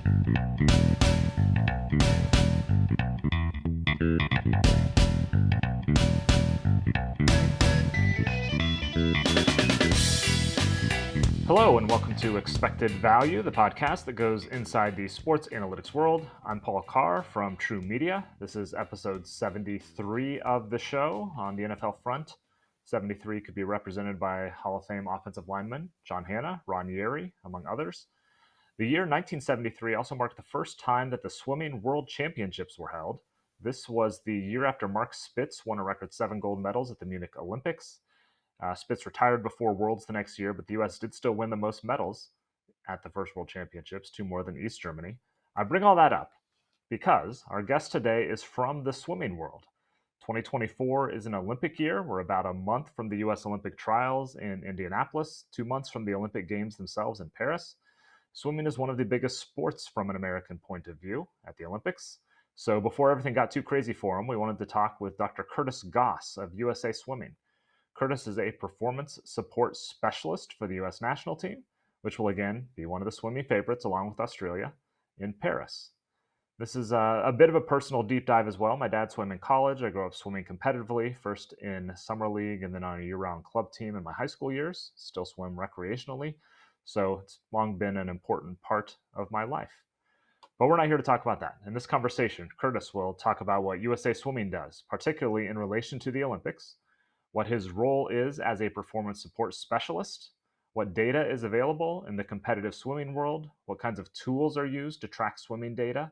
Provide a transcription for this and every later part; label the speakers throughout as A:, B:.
A: Hello and welcome to Expected Value, the podcast that goes inside the sports analytics world. I'm Paul Carr from True Media. This is episode 73 of the show on the NFL front. 73 could be represented by Hall of Fame offensive linemen John Hanna, Ron Yeri, among others. The year 1973 also marked the first time that the Swimming World Championships were held. This was the year after Mark Spitz won a record 7 gold medals at the Munich Olympics. Spitz retired before Worlds the next year, but the U.S. did still win the most medals at the first World Championships, 2 more than East Germany. I bring all that up because our guest today is from the swimming world. 2024 is an Olympic year. We're about a month from the U.S. Olympic trials in Indianapolis, 2 months from the Olympic Games themselves in Paris. Swimming is one of the biggest sports from an American point of view at the Olympics. So before everything got too crazy for him, we wanted to talk with Dr. Curtis Goss of USA Swimming. Curtis is a performance support specialist for the U.S. national team, which will again be one of the swimming favorites along with Australia in Paris. This is a bit of a personal deep dive as well. My dad swam in college. I grew up swimming competitively, first in summer league and then on a year-round club team in my high school years. Still swim recreationally, so it's long been an important part of my life. But we're not here to talk about that. In this conversation, Curtis will talk about what USA Swimming does, particularly in relation to the Olympics, what his role is as a performance support specialist, what data is available in the competitive swimming world, what kinds of tools are used to track swimming data,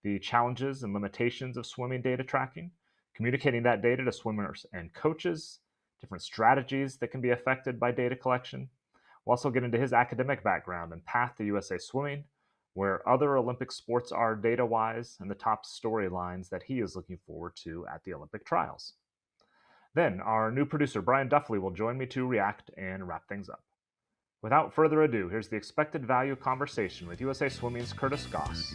A: the challenges and limitations of swimming data tracking, communicating that data to swimmers and coaches, different strategies that can be affected by data collection. We'll also get into his academic background and path to USA Swimming, where other Olympic sports are data-wise, and the top storylines that he is looking forward to at the Olympic trials. Then our new producer, Brian Duffley, will join me to react and wrap things up. Without further ado, here's the Expected Value conversation with USA Swimming's Curtis Goss.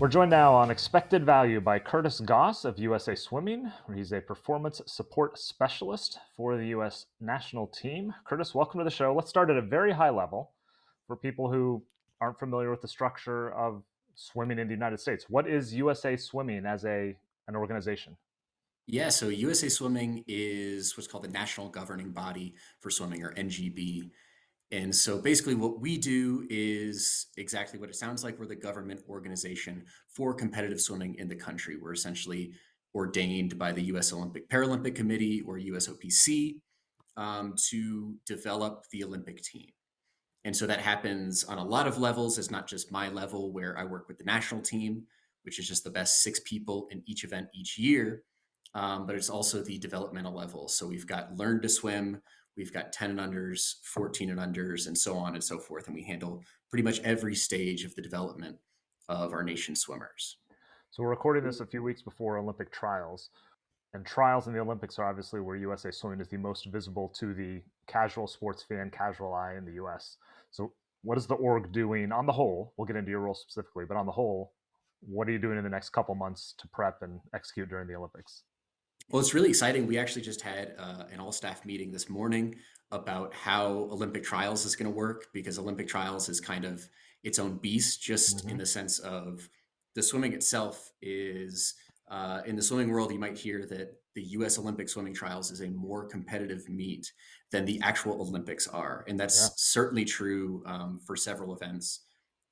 A: We're joined now on Expected Value by Curtis Goss of USA Swimming, where he's a performance support specialist for the U.S. national team. Curtis, welcome to the show. Let's start at a very high level for people who aren't familiar with the structure of swimming in the United States. What is USA Swimming as an organization?
B: Yeah, so USA Swimming is what's called the National Governing Body for Swimming, or NGB. And so basically what we do is exactly what it sounds like. We're the government organization for competitive swimming in the country. We're essentially ordained by the US Olympic Paralympic Committee, or USOPC, to develop the Olympic team. And so that happens on a lot of levels. It's not just my level, where I work with the national team, which is just the best 6 people in each event each year. But it's also the developmental level. So we've got learn to swim, we've got 10 and unders, 14 and unders, and so on and so forth. And we handle pretty much every stage of the development of our nation's swimmers.
A: So we're recording this a few weeks before Olympic trials. And trials in the Olympics are obviously where USA Swimming is the most visible to the casual sports fan, casual eye in the US. So what is the org doing on the whole? We'll get into your role specifically, but on the whole, what are you doing in the next couple months to prep and execute during the Olympics?
B: Well, it's really exciting. We actually just had an all-staff meeting this morning about how Olympic trials is going to work, because Olympic trials is kind of its own beast, just in the sense of the swimming itself is, in the swimming world, you might hear that the US Olympic swimming trials is a more competitive meet than the actual Olympics are. And that's certainly true for several events.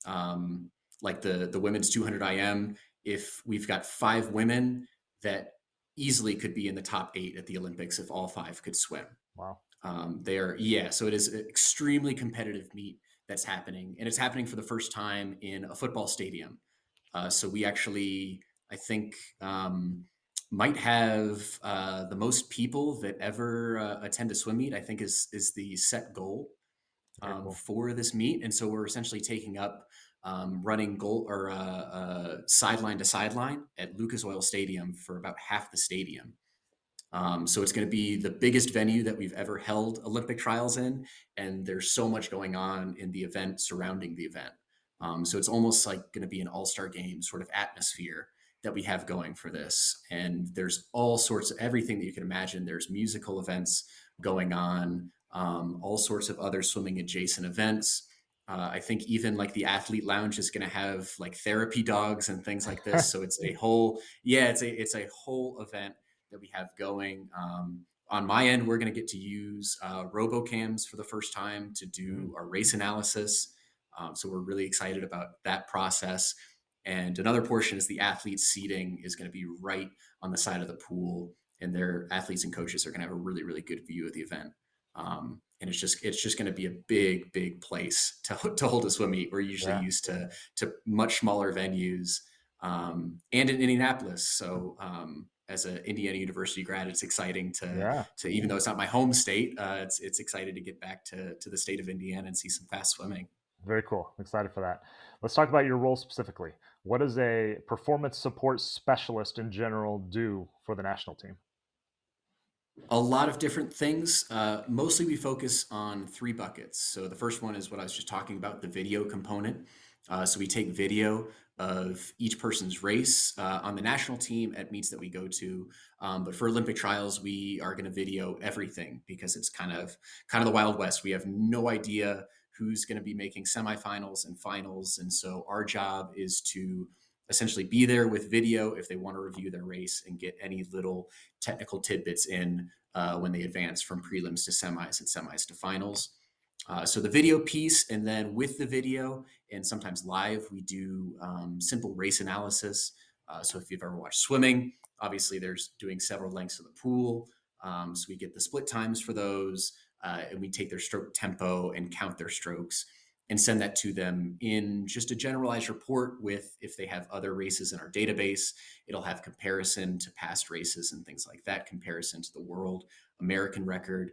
B: Like the women's 200 IM, if we've got 5 women that easily could be in the top 8 at the Olympics if all 5 could swim.
A: Wow.
B: So it is an extremely competitive meet that's happening, and it's happening for the first time in a football stadium. So we actually, I think, might have the most people that ever attend a swim meet, I think is the set goal
A: Cool.
B: for this meet. And so we're essentially taking up running goal or sideline to sideline at Lucas Oil Stadium for about half the stadium. So it's going to be the biggest venue that we've ever held Olympic trials in, and there's so much going on in the event surrounding the event. So it's almost like going to be an all-star game sort of atmosphere that we have going for this. And there's all sorts of everything that you can imagine. There's musical events going on. all sorts of other swimming adjacent events. I think even like the athlete lounge is going to have like therapy dogs and things like this. So it's a whole, yeah, it's a whole event that we have going. On my end, we're going to get to use RoboCams for the first time to
A: Mm,
B: do our race analysis. So we're really excited about that process. And another portion is the athlete seating is going to be right on the side of the pool, and their athletes and coaches are going to have a really, really good view of the event. And it's just going to be a big place to hold a swim meet. We're usually
A: yeah,
B: used to much smaller venues, and in Indianapolis. So as an Indiana University grad, it's exciting
A: yeah,
B: to even though it's not my home state, it's excited to get back to the state of Indiana and see some fast swimming.
A: very cool. I'm excited for that. Let's talk about your role specifically. What does a performance support specialist in general do for the national team?
B: A lot of different things. Mostly we focus on three buckets. So the first one is what I was just talking about, the video component. So we take video of each person's race on the national team at meets that we go to. But for Olympic trials, we are going to video everything because it's kind of the Wild West. We have no idea who's going to be making semifinals and finals, and so our job is to essentially be there with video if they want to review their race and get any little technical tidbits in when they advance from prelims to semis and semis to finals. So the video piece, and then with the video and sometimes live, we do simple race analysis. So if you've ever watched swimming, obviously there's doing several lengths of the pool. So we get the split times for those, and we take their stroke tempo and count their strokes and send that to them in just a generalized report with, if they have other races in our database, it'll have comparison to past races and things like that, comparison to the world American record.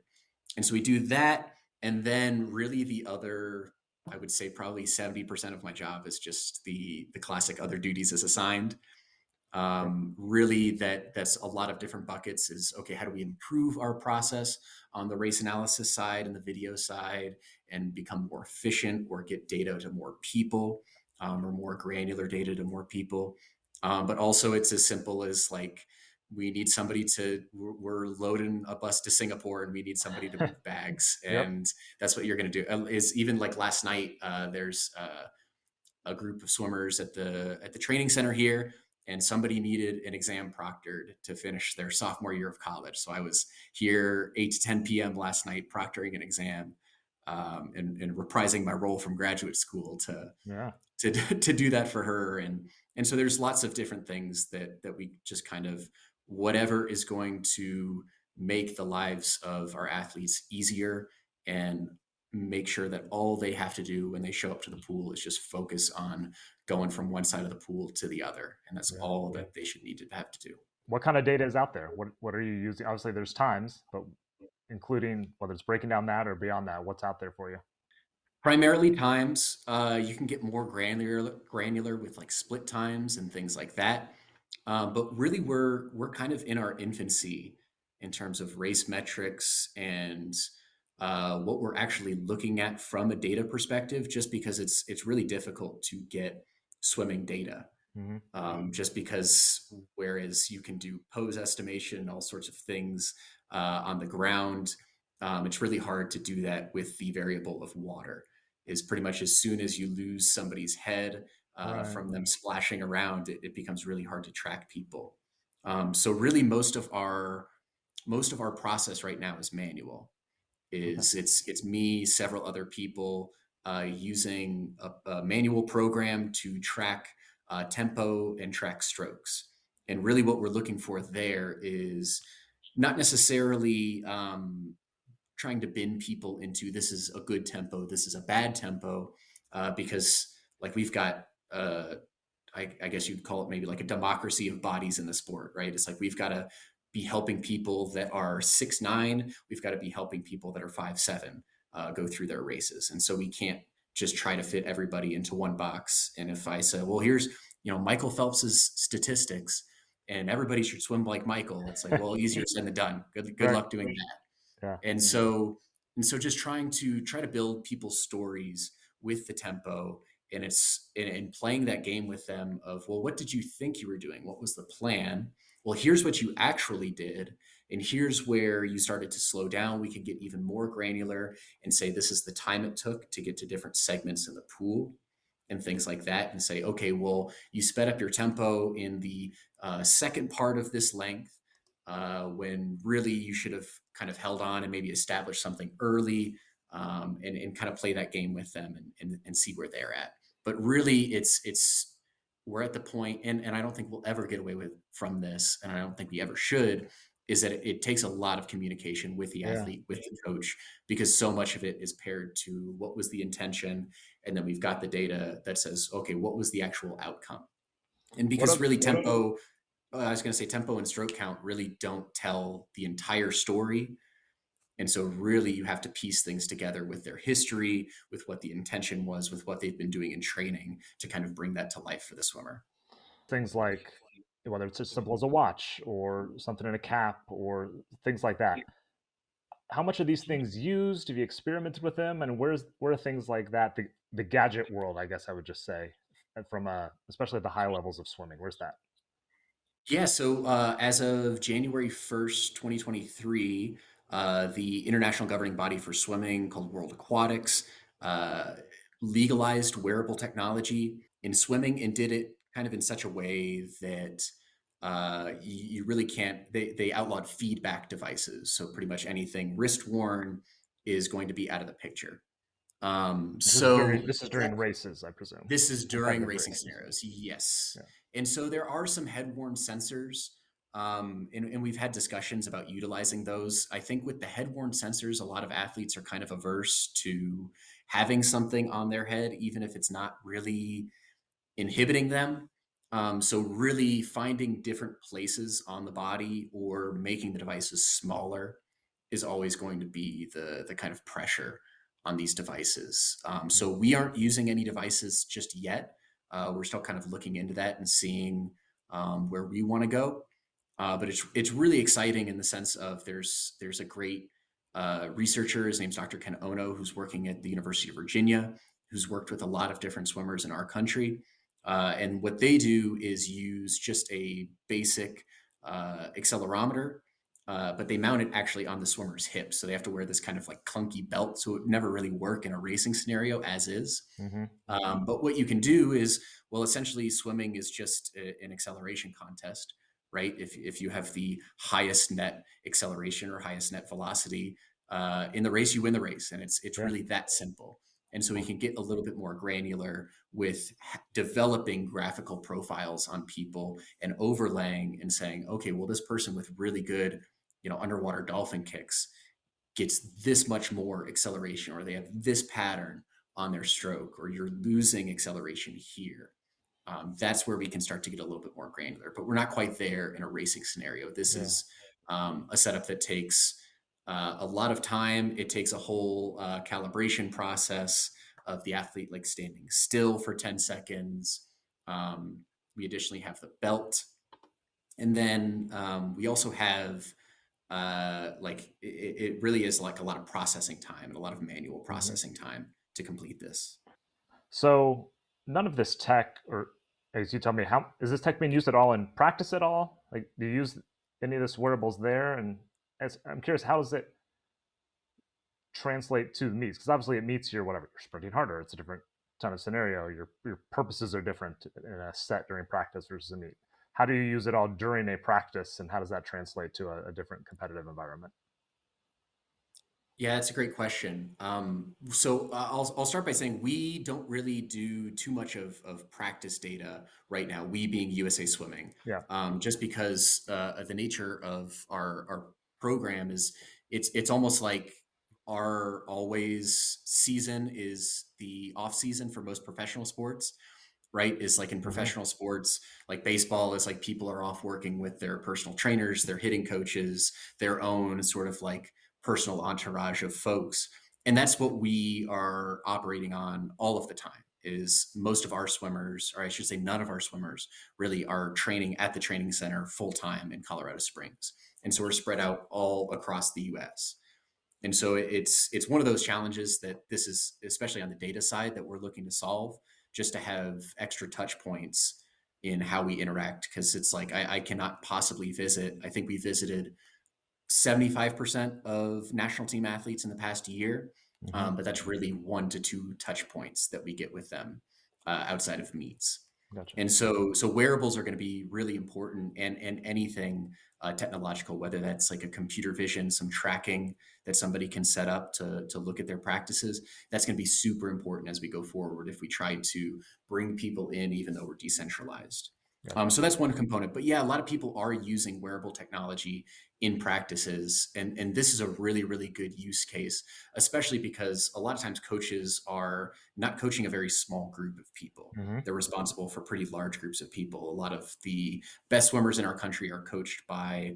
B: And so we do that. And then really the other, I would say probably 70% of my job is just the classic other duties as assigned.
A: Sure.
B: Really that's a lot of different buckets. Is okay, how do we improve our process on the race analysis side and the video side and become more efficient or get data to more people, or more granular data to more people. But also it's as simple as like, we need somebody to, we're loading a bus to Singapore and we need somebody to move bags,
A: Yep.
B: and that's what you're going to do. Is even like last night, there's a group of swimmers at the training center here, and somebody needed an exam proctored to finish their sophomore year of college. So I was here 8 to 10 p.m. last night proctoring an exam, and reprising my role from graduate school
A: Yeah.
B: to do that for her. And so there's lots of different things that we just kind of, whatever is going to make the lives of our athletes easier and make sure that all they have to do when they show up to the pool is just focus on going from one side of the pool to the other, and that's
A: Yeah.
B: all that they should need to have to do.
A: What kind of data is out there? What are you using? Obviously, there's times, but including whether it's breaking down that or beyond that, what's out there for you?
B: Primarily times. You can get more granular with like split times and things like that. But really, we're kind of in our infancy in terms of race metrics and what we're actually looking at from a data perspective. Just because it's really difficult to get swimming data,
A: Hmm.
B: just because whereas you can do pose estimation and all sorts of things on the ground, it's really hard to do that with the variable of water. Is pretty much as soon as you lose somebody's head
A: Right.
B: from them splashing around, it becomes really hard to track people. So really, most of our process right now is manual.
A: Okay.
B: It's me, several other people using a manual program to track tempo and track strokes. And really, what we're looking for there is not necessarily trying to bin people into, this is a good tempo, this is a bad tempo, because like we've got I guess you'd call it maybe like a democracy of bodies in the sport, right? It's like we've got to be helping people that are 6'9". We've got to be helping people that are 5'7", go through their races. And so we can't just try to fit everybody into one box. And if I say, well, here's, Michael Phelps's statistics and everybody should swim like Michael, it's like, well, easier said than done. Good
A: Right.
B: luck doing that.
A: Yeah.
B: And so just try to build people's stories with the tempo, and it's in playing that game with them of, well, what did you think you were doing, what was the plan, well, here's what you actually did, And here's where you started to slow down. We could get even more granular and say this is the time it took to get to different segments in the pool and things like that, and say, okay, well, you sped up your tempo in the second part of this length when really you should have kind of held on and maybe established something early, and kind of play that game with them and see where they're at. But really, it's we're at the point, and I don't think we'll ever get away with from this, and I don't think we ever should, is that it takes a lot of communication with the
A: Yeah.
B: athlete, with the coach, because so much of it is paired to what was the intention, and then we've got the data that says, okay, what was the actual outcome? And
A: What
B: because
A: are
B: really tempo, I was going to say tempo and stroke count really don't tell the entire story. And so really you have to piece things together with their history, with what the intention was, with what they've been doing in training to kind of bring that to life for the swimmer.
A: things like whether it's as simple as a watch or something in a cap or things like that? How much are these things used? Have you experimented with them? And where are things like that, the gadget world, I guess I would just say, from especially at the high levels of swimming? Where's that?
B: Yeah, so as of January 1st, 2023, the international governing body for swimming called World Aquatics uh, legalized wearable technology in swimming and did it kind of in such a way that you really can't, they outlawed feedback devices. So pretty much anything wrist worn is going to be out of the picture. So
A: This is during races, I presume,
B: this is during
A: competitive
B: racing
A: races.
B: scenarios, yes.
A: Yeah.
B: And so there are some head-worn sensors, and we've had discussions about utilizing those. I think with the head-worn sensors, a lot of athletes are kind of averse to having something on their head, even if it's not really inhibiting them. So really finding different places on the body or making the devices smaller is always going to be the kind of pressure on these devices. So we aren't using any devices just yet. We're still kind of looking into that and seeing where we want to go. But it's really exciting in the sense of there's a great researcher. His name's Dr. Ken Ono, who's working at the University of Virginia, who's worked with a lot of different swimmers in our country. And what they do is use just a basic accelerometer, but they mount it actually on the swimmer's hips. So they have to wear this kind of like clunky belt. So it would never really work in a racing scenario as is.
A: Mm-hmm.
B: But what you can do is, well, essentially, swimming is just an acceleration contest, right? If you have the highest net acceleration or highest net velocity in the race, you win the race, and it's
A: Yeah.
B: really that simple. And so we can get a little bit more granular with developing graphical profiles on people and overlaying and saying, okay, well, this person with really good, underwater dolphin kicks gets this much more acceleration, or they have this pattern on their stroke, or you're losing acceleration here. That's where we can start to get a little bit more granular, but we're not quite there in a racing scenario. This
A: Yeah.
B: is a setup that takes a lot of time. It takes a whole calibration process of the athlete like standing still for 10 seconds. We additionally have the belt. And then we also have it really is like a lot of processing time and a lot of manual
A: Mm-hmm.
B: processing time to complete this.
A: So none of this tech, or as you tell me, how is this tech being used at all in practice at all? Like, do you use any of this wearables there? And I'm curious, how does it translate to the meets? Because obviously, it meets your whatever you're sprinting harder. It's a different kind of scenario. Your purposes are different in a set during practice versus a meet. How do you use it all during a practice, and how does that translate to a different competitive environment?
B: Yeah, that's a great question. So I'll start by saying we don't really do too much of practice data right now, we being USA Swimming,
A: Yeah.
B: just because of the nature of our program is it's almost like our always season is the off season for most professional sports, right? Is like in
A: Mm-hmm.
B: professional sports, like baseball is like people are off working with their personal trainers, their hitting coaches, their own sort of like personal entourage of folks. And that's what we are operating on all of the time. Is most of our swimmers, or I should say none of our swimmers, really are training at the training center full time in Colorado Springs. And so we're spread out all across the US. And so it's one of those challenges that this is, especially on the data side, that we're looking to solve, just to have extra touch points in how we interact. Because it's like I cannot possibly visit. I think we visited 75% of national team athletes in the past year.
A: Hmm.
B: But that's really 1 to 2 touch points that we get with them outside of meets.
A: Gotcha.
B: And so wearables are going to be really important, and anything technological, whether that's like a computer vision, some tracking that somebody can set up to look at their practices, that's going to be super important as we go forward if we try to bring people in, even though we're decentralized.
A: Gotcha.
B: So that's one component. But yeah, a lot of people are using wearable technology in practices. And this is a really, really good use case, especially because a lot of times coaches are not coaching a very small group of people.
A: Hmm.
B: They're responsible for pretty large groups of people. A lot of the best swimmers in our country are coached by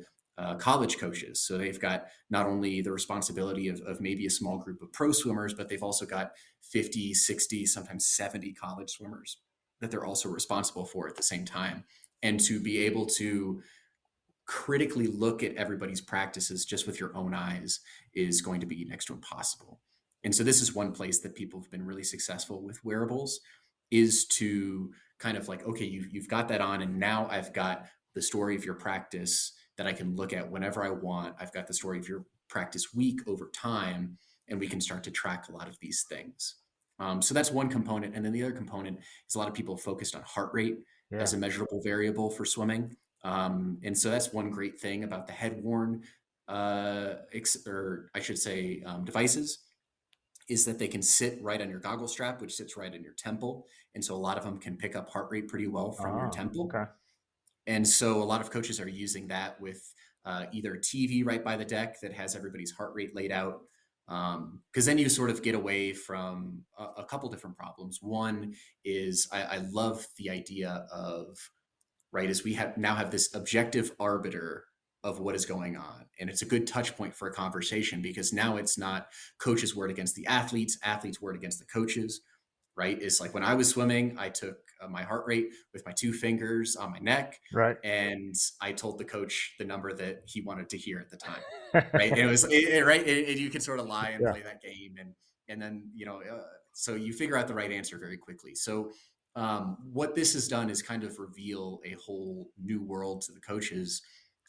B: college coaches. So they've got not only the responsibility of maybe a small group of pro swimmers, but they've also got 50, 60, sometimes 70 college swimmers that they're also responsible for at the same time. And to be able to critically look at everybody's practices just with your own eyes is going to be next to impossible. And so this is one place that people have been really successful with wearables, is to kind of like, okay, you've got that on, and now I've got the story of your practice that I can look at whenever I want. I've got the story of your practice week over time, and we can start to track a lot of these things. So that's one component. And then the other component is a lot of people focused on heart rate
A: Yeah.
B: as a measurable variable for swimming. And so that's one great thing about the head worn, or I should say, devices, is that they can sit right on your goggle strap, which sits right in your temple. And so a lot of them can pick up heart rate pretty well from your
A: Ah,
B: temple.
A: okay.
B: And so a lot of coaches are using that with either a TV right by the deck that has everybody's heart rate laid out. Because then you sort of get away from a couple different problems. One is I love the idea of, right, is we now have this objective arbiter of what is going on. And it's a good touch point for a conversation, because now it's not coaches' word against the athletes, athletes' word against the coaches, right? It's like when I was swimming, I took my heart rate with my 2 fingers on my neck,
A: Right.
B: and I told the coach the number that he wanted to hear at the time, right? And it was right, and you can sort of lie and
A: Yeah.
B: play that game, and then so you figure out the right answer very quickly. So what this has done is kind of reveal a whole new world to the coaches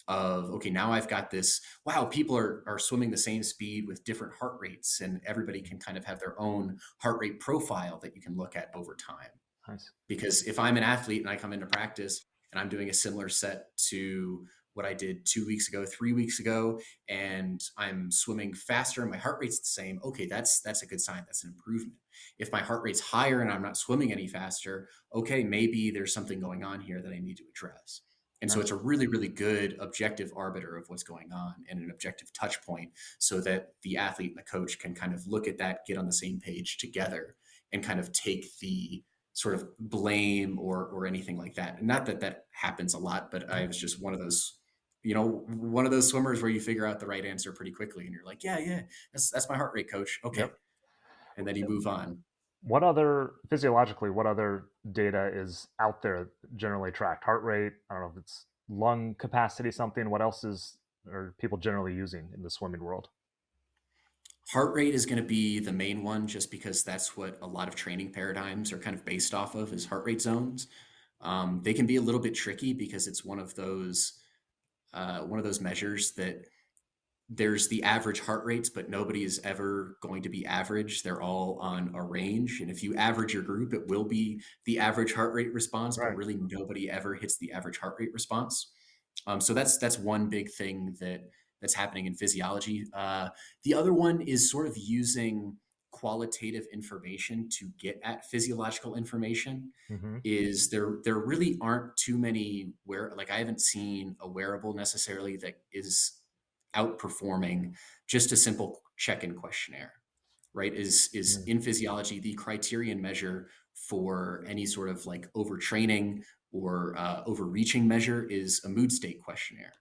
B: of, okay, now I've got this, wow, people are swimming the same speed with different heart rates, and everybody can kind of have their own heart rate profile that you can look at over time.
A: Nice.
B: Because if I'm an athlete and I come into practice and I'm doing a similar set to what I did 2 weeks ago, 3 weeks ago, and I'm swimming faster and my heart rate's the same, okay, that's a good sign. That's an improvement. If my heart rate's higher and I'm not swimming any faster, okay, maybe there's something going on here that I need to address. And so
A: Nice.
B: it's a really, really good objective arbiter of what's going on, and an objective touch point, so that the athlete and the coach can kind of look at that, get on the same page together, and kind of take the sort of blame or anything like that. And not that that happens a lot, but I was just one of those swimmers where you figure out the right answer pretty quickly, and you're like, yeah, yeah, that's my heart rate, coach.
A: Yep.
B: Okay, and then you move on.
A: What other physiologically, what other data is out there generally tracked? Heart rate, I don't know if it's lung capacity, something. What else are people generally using in the swimming world?
B: Heart rate is going to be the main one, just because that's what a lot of training paradigms are kind of based off of, is heart rate zones. They can be a little bit tricky because it's one of those measures that there's the average heart rates, but nobody is ever going to be average. They're all on a range. And if you average your group, it will be the average heart rate response, but
A: Right.
B: really nobody ever hits the average heart rate response. So that's one big thing that's happening in physiology. The other one is sort of using qualitative information to get at physiological information.
A: Hmm.
B: Is there really aren't too many, where, like, I haven't seen a wearable necessarily that is outperforming just a simple check-in questionnaire, right? Is in physiology the criterion measure for any sort of like overtraining or overreaching measure is a mood state questionnaire.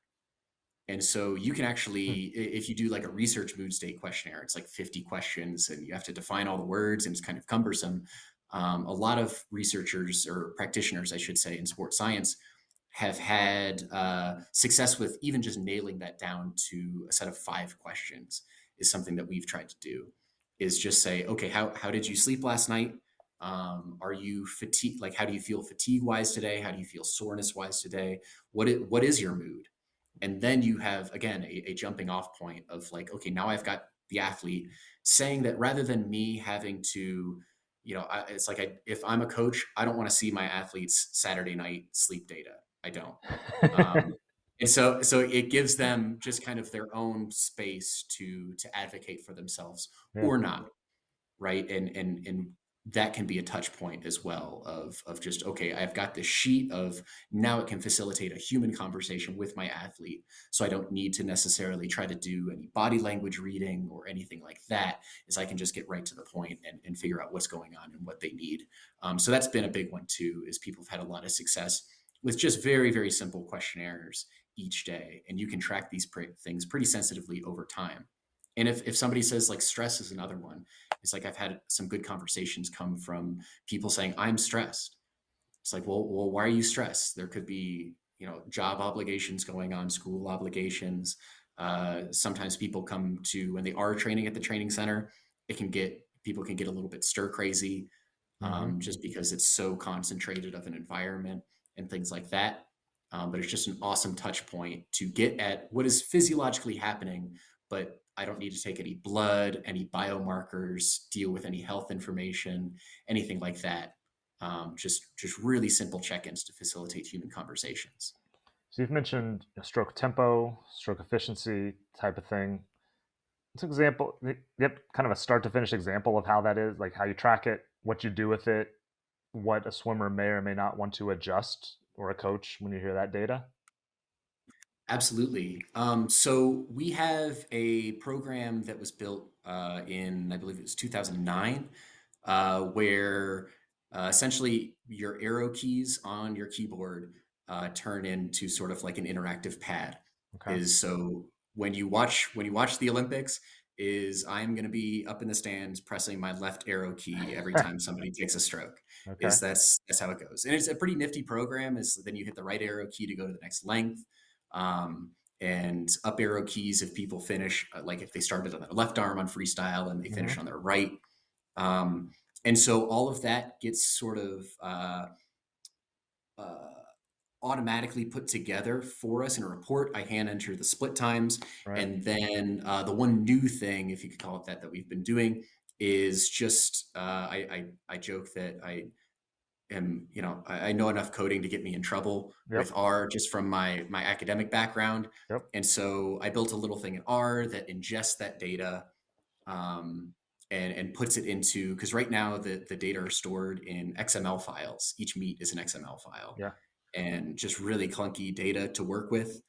B: And so you can actually, if you do like a research mood state questionnaire, it's like 50 questions and you have to define all the words, and it's kind of cumbersome. A lot of researchers, or practitioners, I should say, in sports science have had success with even just nailing that down to a set of 5 questions. Is something that we've tried to do, is just say, okay, how did you sleep last night? Are you fatigued? Like, how do you feel fatigue wise today? How do you feel soreness wise today? What is your mood? And then you have, again, a jumping off point of like, okay, now I've got the athlete saying that rather than me having to, it's like if I'm a coach, I don't want to see my athletes' Saturday night sleep data. I don't. Um, and so it gives them just kind of their own space to advocate for themselves
A: Yeah.
B: or not, right? And that can be a touch point as well of just, okay, I've got this sheet of, now it can facilitate a human conversation with my athlete, so I don't need to necessarily try to do any body language reading or anything like that, is I can just get right to the point and figure out what's going on and what they need. So that's been a big one too, is people have had a lot of success with just very, very simple questionnaires each day, and you can track these things pretty sensitively over time. And if somebody says, like, stress is another one, it's like I've had some good conversations come from people saying, I'm stressed. It's like, well, why are you stressed? There could be, job obligations going on, school obligations. Sometimes people come to, when they are training at the training center, people can get a little bit stir crazy,
A: Hmm.
B: just because it's so concentrated of an environment and things like that. But it's just an awesome touch point to get at what is physiologically happening, but I don't need to take any blood, any biomarkers, deal with any health information, anything like that. Just really simple check-ins to facilitate human conversations.
A: So you've mentioned stroke tempo, stroke efficiency type of thing. It's an example. Yep, kind of a start to finish example of how that is, like how you track it, what you do with it, what a swimmer may or may not want to adjust, or a coach when you hear that data.
B: Absolutely. So we have a program that was built in, I believe it was 2009, where essentially your arrow keys on your keyboard turn into sort of like an interactive pad.
A: Okay.
B: Is so when you watch the Olympics, is I'm going to be up in the stands pressing my left arrow key every time somebody takes a stroke.
A: Okay.
B: Is that's how it goes, and it's a pretty nifty program. Is then you hit the right arrow key to go to the next length. Um, and up arrow keys if people finish, like if they started on their left arm on freestyle and they
A: Hmm.
B: finish on their right. Um, and so all of that gets sort of uh, automatically put together for us in a report. I hand enter the split times.
A: Right.
B: And then the one new thing, if you could call it that, that we've been doing is just, I joke that I know enough coding to get me in trouble
A: Yep.
B: with R just from my academic background.
A: Yep.
B: And so I built a little thing in R that ingests that data, um, and puts it into, because right now the data are stored in XML files. Each meet is an XML file
A: Yeah.
B: and just really clunky data to work with.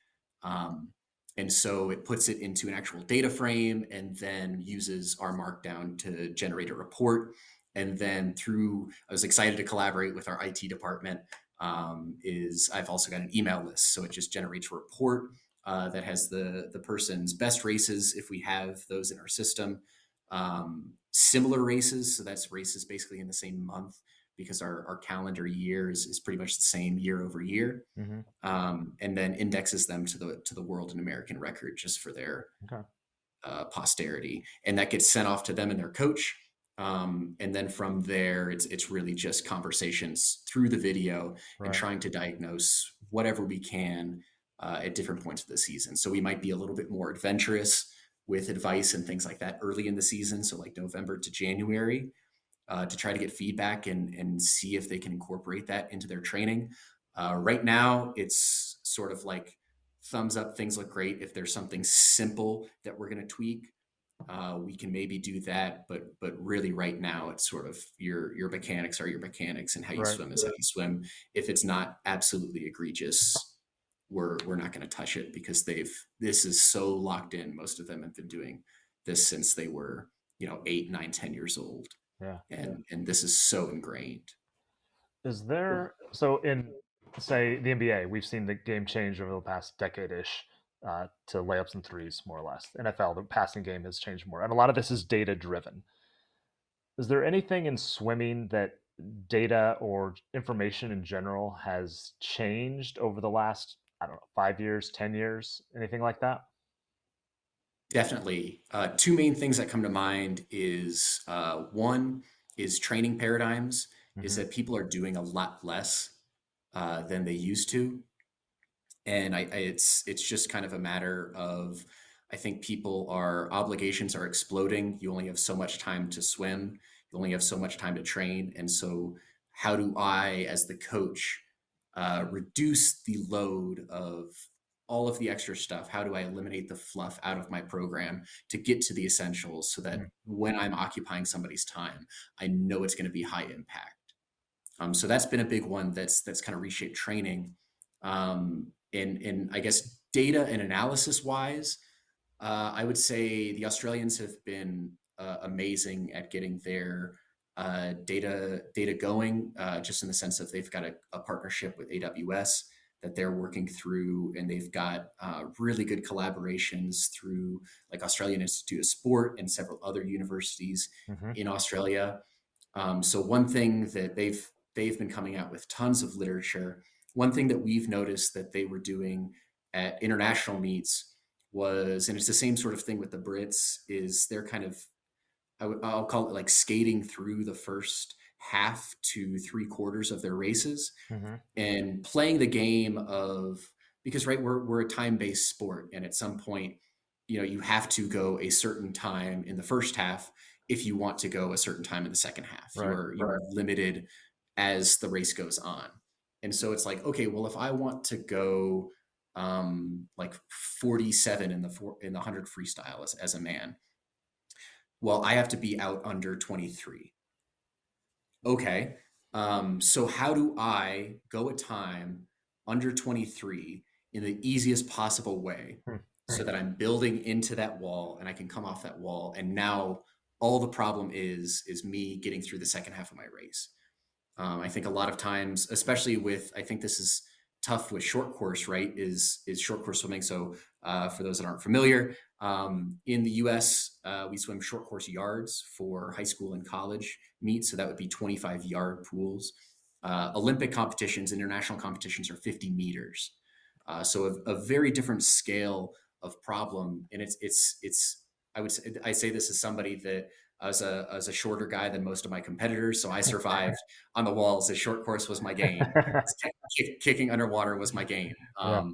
B: Um, and so it puts it into an actual data frame and then uses our markdown to generate a report. And then I was excited to collaborate with our IT department. Is I've also got an email list, so it just generates a report that has the person's best races if we have those in our system, similar races, so that's races basically in the same month, because our calendar year is pretty much the same year over year,
A: Hmm.
B: and then indexes them to the world and American record just for their
A: Okay.
B: posterity, and that gets sent off to them and their coach. And then from there, it's really just conversations through the video and
A: Right.
B: trying to diagnose whatever we can at different points of the season. So we might be a little bit more adventurous with advice and things like that early in the season, so like November to January, to try to get feedback and see if they can incorporate that into their training. Right now, it's sort of like thumbs up, things look great. If there's something simple that we're going to tweak, we can maybe do that. But really, right now, it's sort of your mechanics are your mechanics, and how you
A: Right.
B: swim is how you swim. If it's not absolutely egregious, we're not going to touch it, because this is so locked in. Most of them have been doing this since they were 8, 9, 10 years old,
A: Yeah.
B: and this is so ingrained.
A: Is there so in say the NBA, we've seen the game change over the past decade-ish to layups and threes, more or less. NFL, the passing game has changed more, and a lot of this is data driven. Is there anything in swimming that data or information in general has changed over the last, I don't know, 5 years, 10 years, anything like that?
B: Definitely. Two main things that come to mind is, one is training paradigms, is
A: Hmm.
B: that people are doing a lot less than they used to. And it's just kind of a matter of, I think people are obligations are exploding. You only have so much time to swim. You only have so much time to train. And so how do I, as the coach, reduce the load of all of the extra stuff? How do I eliminate the fluff out of my program to get to the essentials so that
A: Mm.
B: when I'm occupying somebody's time, I know it's going to be high impact? So that's been a big one that's kind of reshaped training. And I guess data and analysis wise, I would say the Australians have been amazing at getting their data going, just in the sense of they've got a partnership with AWS that they're working through, and they've got really good collaborations through like Australian Institute of Sport and several other universities
A: Hmm.
B: in Australia. So one thing that they've been coming out with tons of literature. One thing that we've noticed that they were doing at international meets was, and it's the same sort of thing with the Brits, is they're kind of, I'll call it like skating through the first half to three quarters of their races
A: Hmm.
B: and playing the game of, because right, we're a time-based sport, and at some point, you have to go a certain time in the first half if you want to go a certain time in the second half. you
A: Right.
B: are you are limited as the race goes on. And so it's like, okay, well, if I want to go like 47 in the 100 freestyle as a man, well, I have to be out under 23. Okay. So how do I go a time under 23 in the easiest possible way
A: Hmm.
B: so that I'm building into that wall and I can come off that wall? And now all the problem is me getting through the second half of my race. I think a lot of times, especially with, I think this is tough with short course, right? Is short course swimming. So for those that aren't familiar, in the U.S., we swim short course yards for high school and college meets. So that would be 25-yard pools. Olympic competitions, international competitions are 50 meters. So a very different scale of problem, and it's. I say this as somebody that as a shorter guy than most of my competitors, so I survived on the walls. The short course was my game. Kicking underwater was my game.
A: Yeah.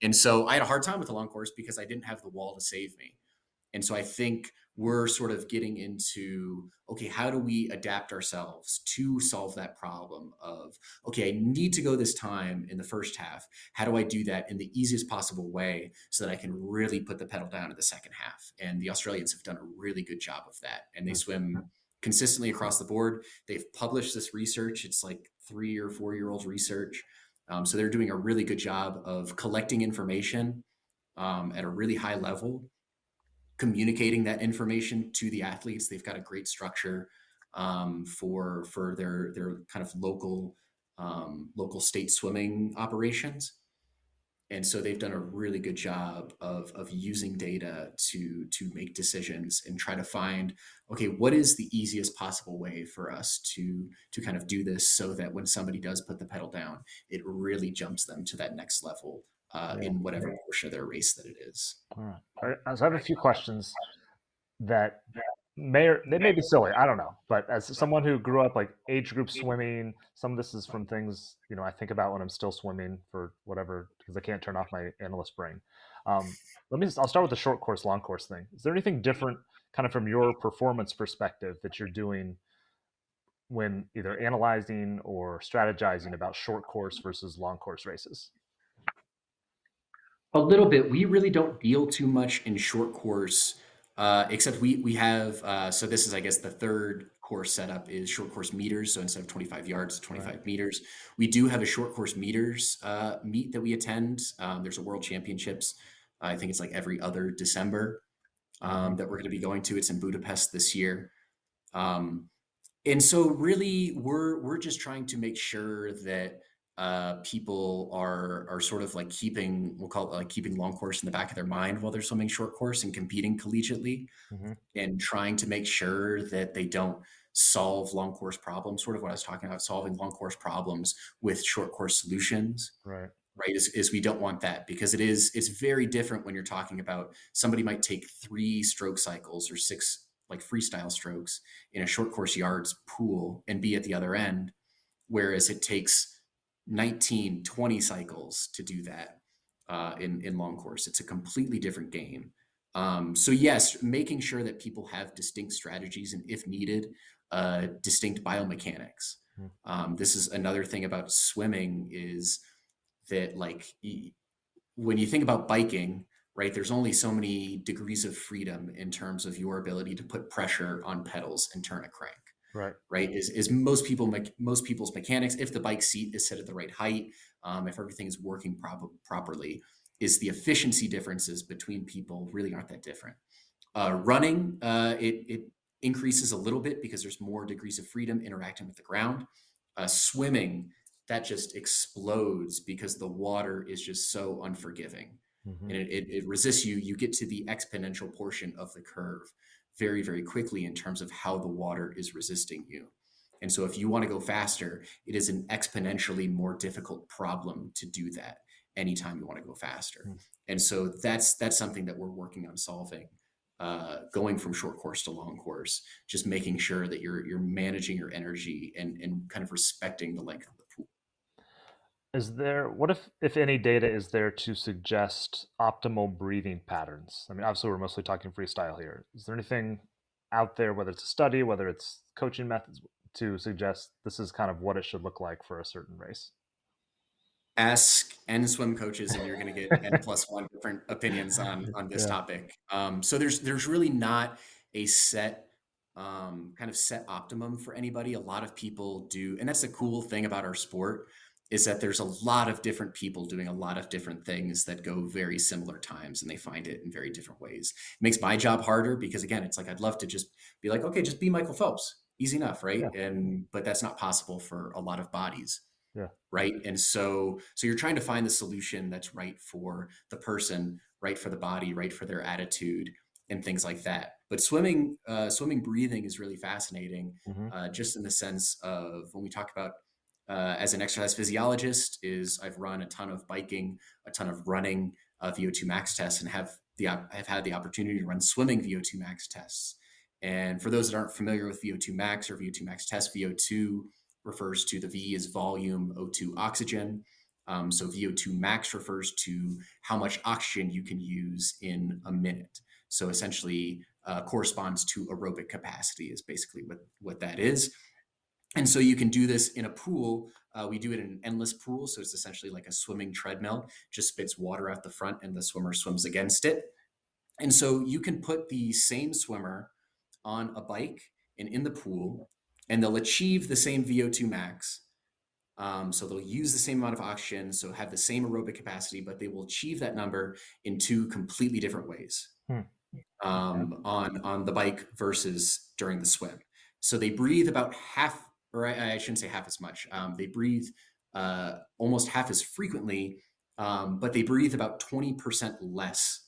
B: And so I had a hard time with the long course because I didn't have the wall to save me. And so I think we're sort of getting into, okay, how do we adapt ourselves to solve that problem of, okay, I need to go this time in the first half. How do I do that in the easiest possible way so that I can really put the pedal down in the second half? And the Australians have done a really good job of that. And they
A: Mm.
B: swim consistently across the board. They've published this research. It's like 3 or 4 year old research. So they're doing a really good job of collecting information at a really high level, communicating that information to the athletes. They've got a great structure for their kind of local state swimming operations. And so they've done a really good job of using data to make decisions and try to find, okay, what is the easiest possible way for us to kind of do this so that when somebody does put the pedal down, it really jumps them to that next level
A: Yeah.
B: in whatever portion of their race that it is.
A: All right. All right. So I have a few questions that they may be silly. I don't know. But as someone who grew up like age group swimming, some of this is from things I think about when I'm still swimming for whatever because I can't turn off my analyst brain. Um, I'll start with the short course, long course thing. Is there anything different, kind of from your performance perspective, that you're doing when either analyzing or strategizing about short course versus long course races?
B: A little bit. We really don't deal too much in short course, except we have. So this is, I guess, the third course setup is short course meters. So instead of 25 yards,
A: Right.
B: 25 meters. We do have a short course meters meet that we attend. There's a World Championships. I think it's like every other December
A: Hmm.
B: that we're going to be going to. It's in Budapest this year. Um, and so really we're just trying to make sure that people are sort of like keeping, we'll call it like keeping long course in the back of their mind while they're swimming short course and competing collegiately,
A: Hmm.
B: and trying to make sure that they don't solve long course problems, sort of what I was talking about, solving long course problems with short course solutions.
A: Right.
B: Right, is we don't want that, because it's very different when you're talking about somebody might take 3 stroke cycles or 6 like freestyle strokes in a short course yards pool and be at the other end, whereas it takes 19, 20 cycles to do that. in long course. It's a completely different game. So yes, making sure that people have distinct strategies and, if needed, distinct biomechanics.
A: Mm.
B: This is another thing about swimming is that, like, when you think about biking, right, there's only so many degrees of freedom in terms of your ability to put pressure on pedals and turn a crank,
A: Right.
B: right? Is most people's mechanics, if the bike seat is set at the right height, if everything is working properly, is the efficiency differences between people really aren't that different. Running, it increases a little bit because there's more degrees of freedom interacting with the ground. Swimming, that just explodes because the water is just so unforgiving,
A: Hmm.
B: and it resists you. You get to the exponential portion of the curve very, very quickly in terms of how the water is resisting you. And so if you want to go faster, it is an exponentially more difficult problem to do that anytime you want to go faster. And so that's something that we're working on solving, going from short course to long course, just making sure that you're managing your energy and kind of respecting the length of the pool.
A: Is there, what if any data is there to suggest optimal breathing patterns? I mean, obviously, we're mostly talking freestyle here. Is there anything out there, whether it's a study, whether it's coaching methods, to suggest this is kind of what it should look like for a certain race?
B: Ask N swim coaches, and you're going to get N plus one different opinions on this
A: Yeah.
B: topic. So there's really not a set, kind of set optimum for anybody. A lot of people do, and that's the cool thing about our sport, is that there's a lot of different people doing a lot of different things that go very similar times, and they find it in very different ways. It makes my job harder because, again, it's like I'd love to just be like, okay, just be Michael Phelps, easy enough, right?
A: Yeah.
B: But that's not possible for a lot of bodies,
A: Yeah.
B: right? And so you're trying to find the solution that's right for the person, right for the body, right for their attitude, and things like that. But swimming breathing is really fascinating,
A: Hmm.
B: just in the sense of when we talk about, as an exercise physiologist, is I've run a ton of biking, a ton of running, VO2 max tests, and I've had the opportunity to run swimming VO2 max tests. And for those that aren't familiar with VO2 max or VO2 max test, VO2 refers to, the V is volume, O2 oxygen. So VO2 max refers to how much oxygen you can use in a minute. So essentially, corresponds to aerobic capacity, is basically what that is. And so you can do this in a pool. We do it in an endless pool. So it's essentially like a swimming treadmill, just spits water out the front and the swimmer swims against it. And so you can put the same swimmer on a bike and in the pool, and they'll achieve the same VO2 max. So they'll use the same amount of oxygen, so have the same aerobic capacity, but they will achieve that number in two completely different ways,
A: Hmm. Okay.
B: on the bike versus during the swim. So they breathe about half, or I shouldn't say half as much. They breathe, almost half as frequently, but they breathe about 20% less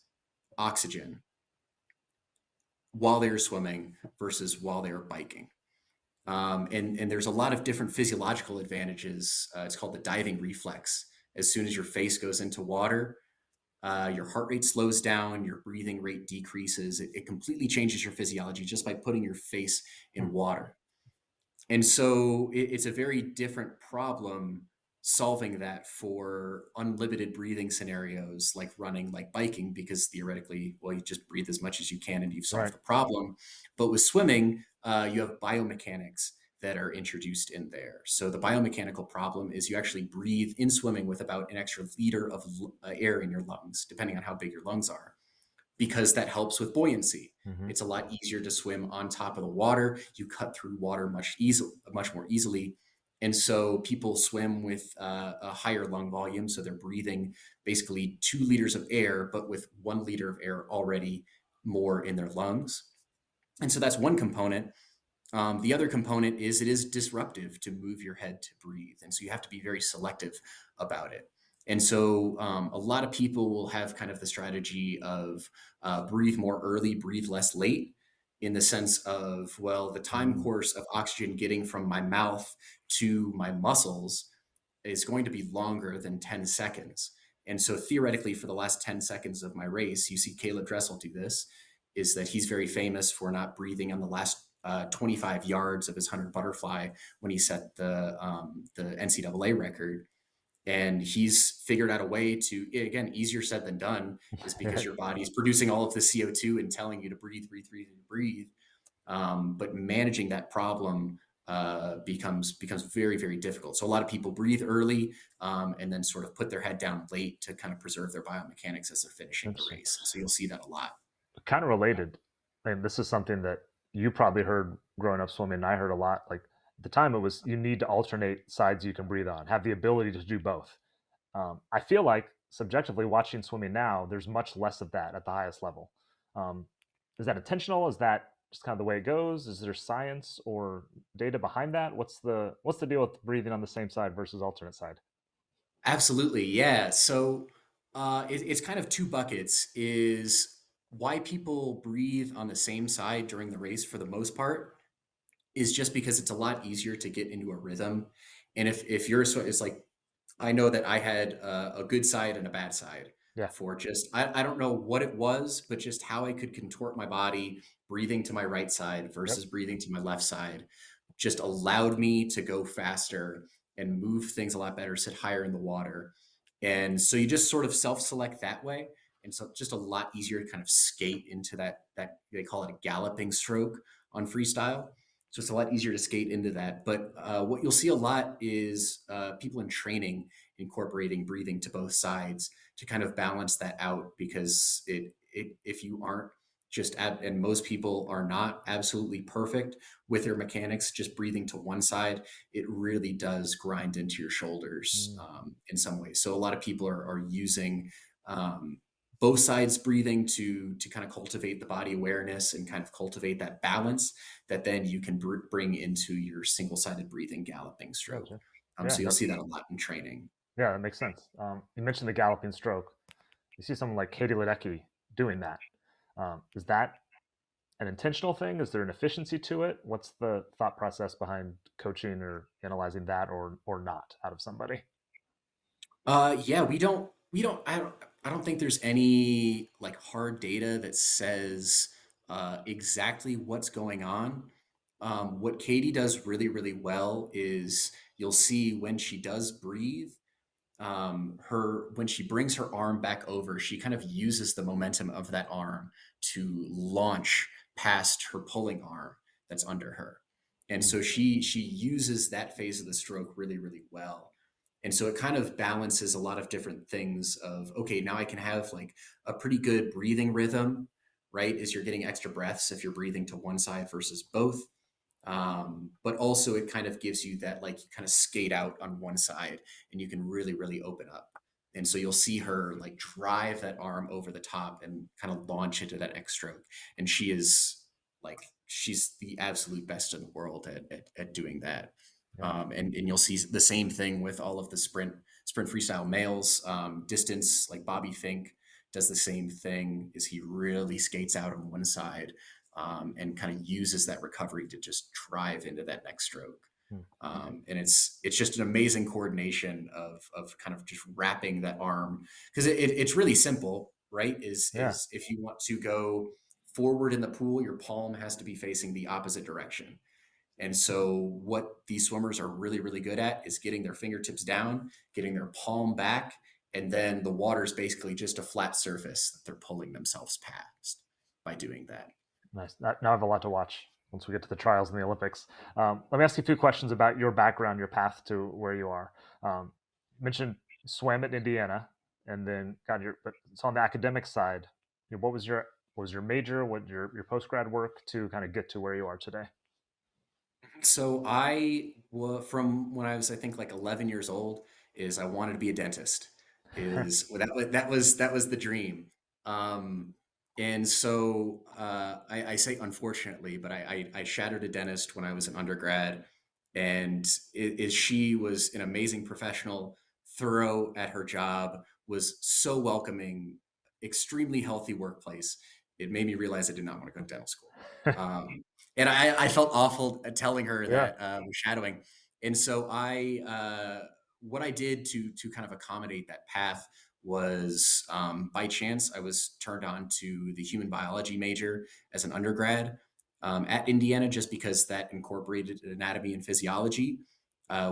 B: oxygen while they're swimming versus while they're biking. And there's a lot of different physiological advantages. It's called the diving reflex. As soon as your face goes into water, your heart rate slows down, your breathing rate decreases. It completely changes your physiology just by putting your face
A: Hmm.
B: in water. And so it's a very different problem solving that for unlimited breathing scenarios like running, like biking, because theoretically, well, you just breathe as much as you can and you've solved
A: Right.
B: the problem. But with swimming, you have biomechanics that are introduced in there. So the biomechanical problem is you actually breathe in swimming with about an extra liter of air in your lungs, depending on how big your lungs are, because that helps with buoyancy.
A: Hmm.
B: It's a lot easier to swim on top of the water. You cut through water much more easily. And so people swim with, a higher lung volume. So they're breathing basically 2 liters of air, but with 1 liter of air already more in their lungs. And so that's one component. The other component is it is disruptive to move your head to breathe. And so you have to be very selective about it. And so, a lot of people will have kind of the strategy of, breathe more early, breathe less late, in the sense of, well, the time
A: Mm.
B: course of oxygen getting from my mouth to my muscles is going to be longer than 10 seconds. And so theoretically, for the last 10 seconds of my race, you see Caleb Dressel do this, is that he's very famous for not breathing on the last, 25 yards of his 100 butterfly when he set the NCAA record. And he's figured out a way to, again, easier said than done, is because your body is producing all of the CO2 and telling you to breathe, breathe, breathe, and breathe. But managing that problem becomes very, very difficult. So a lot of people breathe early, and then sort of put their head down late to kind of preserve their biomechanics as they're finishing the
A: Interesting.
B: race. So you'll see that a lot.
A: Kind of related. And this is something that you probably heard growing up swimming, and I heard a lot. Like at the time, it was you need to alternate sides you can breathe on, have the ability to do both. I feel like subjectively watching swimming now, there's much less of that at the highest level. Um, is that intentional? Is that just kind of the way it goes? Is there science or data behind that? What's the deal with breathing on the same side versus alternate side?
B: Absolutely, yeah. So it's kind of two buckets. Is why people breathe on the same side during the race for the most part is just because it's a lot easier to get into a rhythm. And if you're so, it's like I know that I had a good side and a bad side
A: Yeah.
B: for just, I don't know what it was, but just how I could contort my body, breathing to my right side
A: Yep.
B: versus breathing to my left side, just allowed me to go faster and move things a lot better, sit higher in the water. And so you just sort of self-select that way. And so just a lot easier to kind of skate into that they call it a galloping stroke on freestyle. So it's a lot easier to skate into that. But what you'll see a lot is people in training incorporating breathing to both sides to kind of balance that out, because if you aren't and most people are not absolutely perfect with their mechanics, just breathing to one side, it really does grind into your shoulders
A: Mm,
B: in some ways. So a lot of people are using um, both sides breathing to kind of cultivate the body awareness and kind of cultivate that balance that then you can bring into your single-sided breathing galloping stroke.
A: gotcha. Yeah.
B: So you'll see that a lot in training.
A: Yeah, that makes sense. You mentioned the galloping stroke. You see someone like Katie Ledecky doing that. Is that an intentional thing? Is there an efficiency to it? What's the thought process behind coaching or analyzing that or not out of somebody?
B: Yeah, I don't think there's any like hard data that says exactly what's going on. What Katie does really, really well is you'll see when she does breathe, her when she brings her arm back over, she kind of uses the momentum of that arm to launch past her pulling arm that's under her. And
A: Mm,
B: so she uses that phase of the stroke really, really well. And so it kind of balances a lot of different things of, okay, now I can have like a pretty good breathing rhythm, right? As you're getting extra breaths if you're breathing to one side versus both. But also it kind of gives you that, like, you kind of skate out on one side and you can really, really open up. And so you'll see her like drive that arm over the top and kind of launch into that X stroke. And she is like, she's the absolute best in the world at doing that.
A: yeah.
B: And you'll see the same thing with all of the sprint freestyle males. Distance, like Bobby Fink does the same thing, is he really skates out on one side, and kind of uses that recovery to just drive into that next stroke.
A: Mm,
B: And it's just an amazing coordination of kind of just wrapping that arm, because it's really simple, right?
A: yeah.
B: Is if you want to go forward in the pool, your palm has to be facing the opposite direction. And so what these swimmers are really, really good at is getting their fingertips down, getting their palm back, and then the water is basically just a flat surface that they're pulling themselves past by doing that.
A: Nice. Now I have a lot to watch once we get to the trials in the Olympics. Let me ask you a few questions about your background, your path to where you are. You mentioned swam at Indiana, and then got your. But it's on the academic side. What was your major? What your post grad work to kind of get to where you are today?
B: So from when I was, I think, like 11 years old, is I wanted to be a dentist. Is well, that was the dream. Um, and so I say unfortunately, but I shadowed a dentist when I was an undergrad, and she was an amazing professional, thorough at her job, was so welcoming, extremely healthy workplace. It made me realize I did not want to go to dental school. Um, and I felt awful telling her
A: Yeah.
B: that shadowing. And so what I did to kind of accommodate that path was, by chance, I was turned on to the human biology major as an undergrad at Indiana, just because that incorporated anatomy and physiology.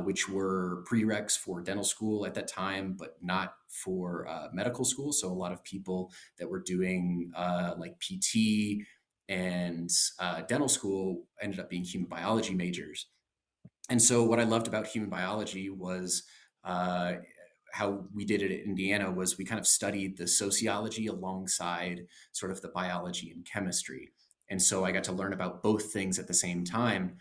B: which were prereqs for dental school at that time, but not for medical school. So a lot of people that were doing like PT and dental school ended up being human biology majors. And so what I loved about human biology was uh, how we did it at Indiana was we kind of studied the sociology alongside sort of the biology and chemistry. And so I got to learn about both things at the same time,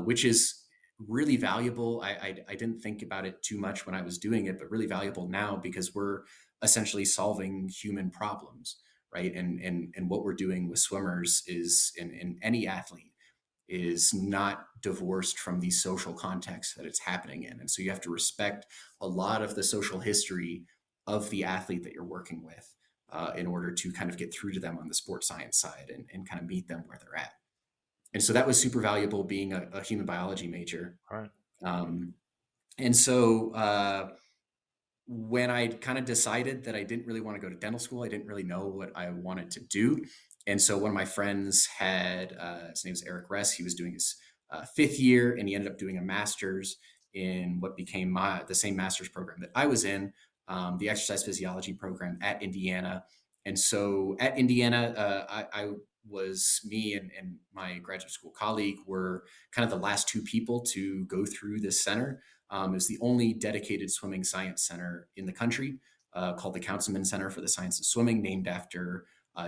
B: which is really valuable. I didn't think about it too much when I was doing it, but really valuable now because we're essentially solving human problems, right? And what we're doing with swimmers is in any athlete is not divorced from the social context that it's happening in. And so you have to respect a lot of the social history of the athlete that you're working with in order to kind of get through to them on the sports science side and kind of meet them where they're at. And so that was super valuable being a human biology major.
A: All right.
B: Um, and so when I kind of decided that I didn't really want to go to dental school, I didn't really know what I wanted to do. And so one of my friends had, his name's Eric Ress. He was doing his fifth year, and he ended up doing a master's in what became the same master's program that I was in, the exercise physiology program at Indiana. And so at Indiana, I was me and my graduate school colleague were kind of the last two people to go through this center. It was the only dedicated swimming science center in the country, called the Councilman Center for the Science of Swimming, named after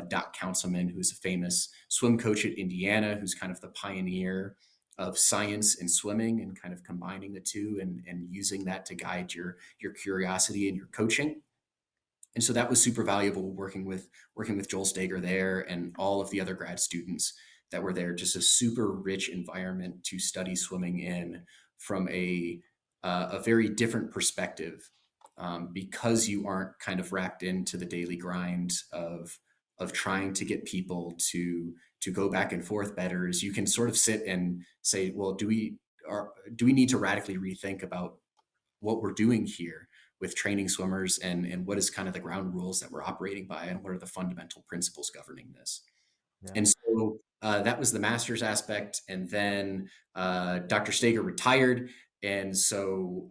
B: Doc Councilman, who's a famous swim coach at Indiana, who's kind of the pioneer of science and swimming and kind of combining the two and using that to guide your curiosity and your coaching. And so that was super valuable working with Joel Stager there and all of the other grad students that were there. Just a super rich environment to study swimming in from a very different perspective, because you aren't kind of wrapped into the daily grind of trying to get people to go back and forth better. Is you can sort of sit and say, well, do we need to radically rethink about what we're doing here with training swimmers and what is kind of the ground rules that we're operating by and what are the fundamental principles governing this.
A: Yeah.
B: And so that was the master's aspect. And then Dr. Stager retired. And so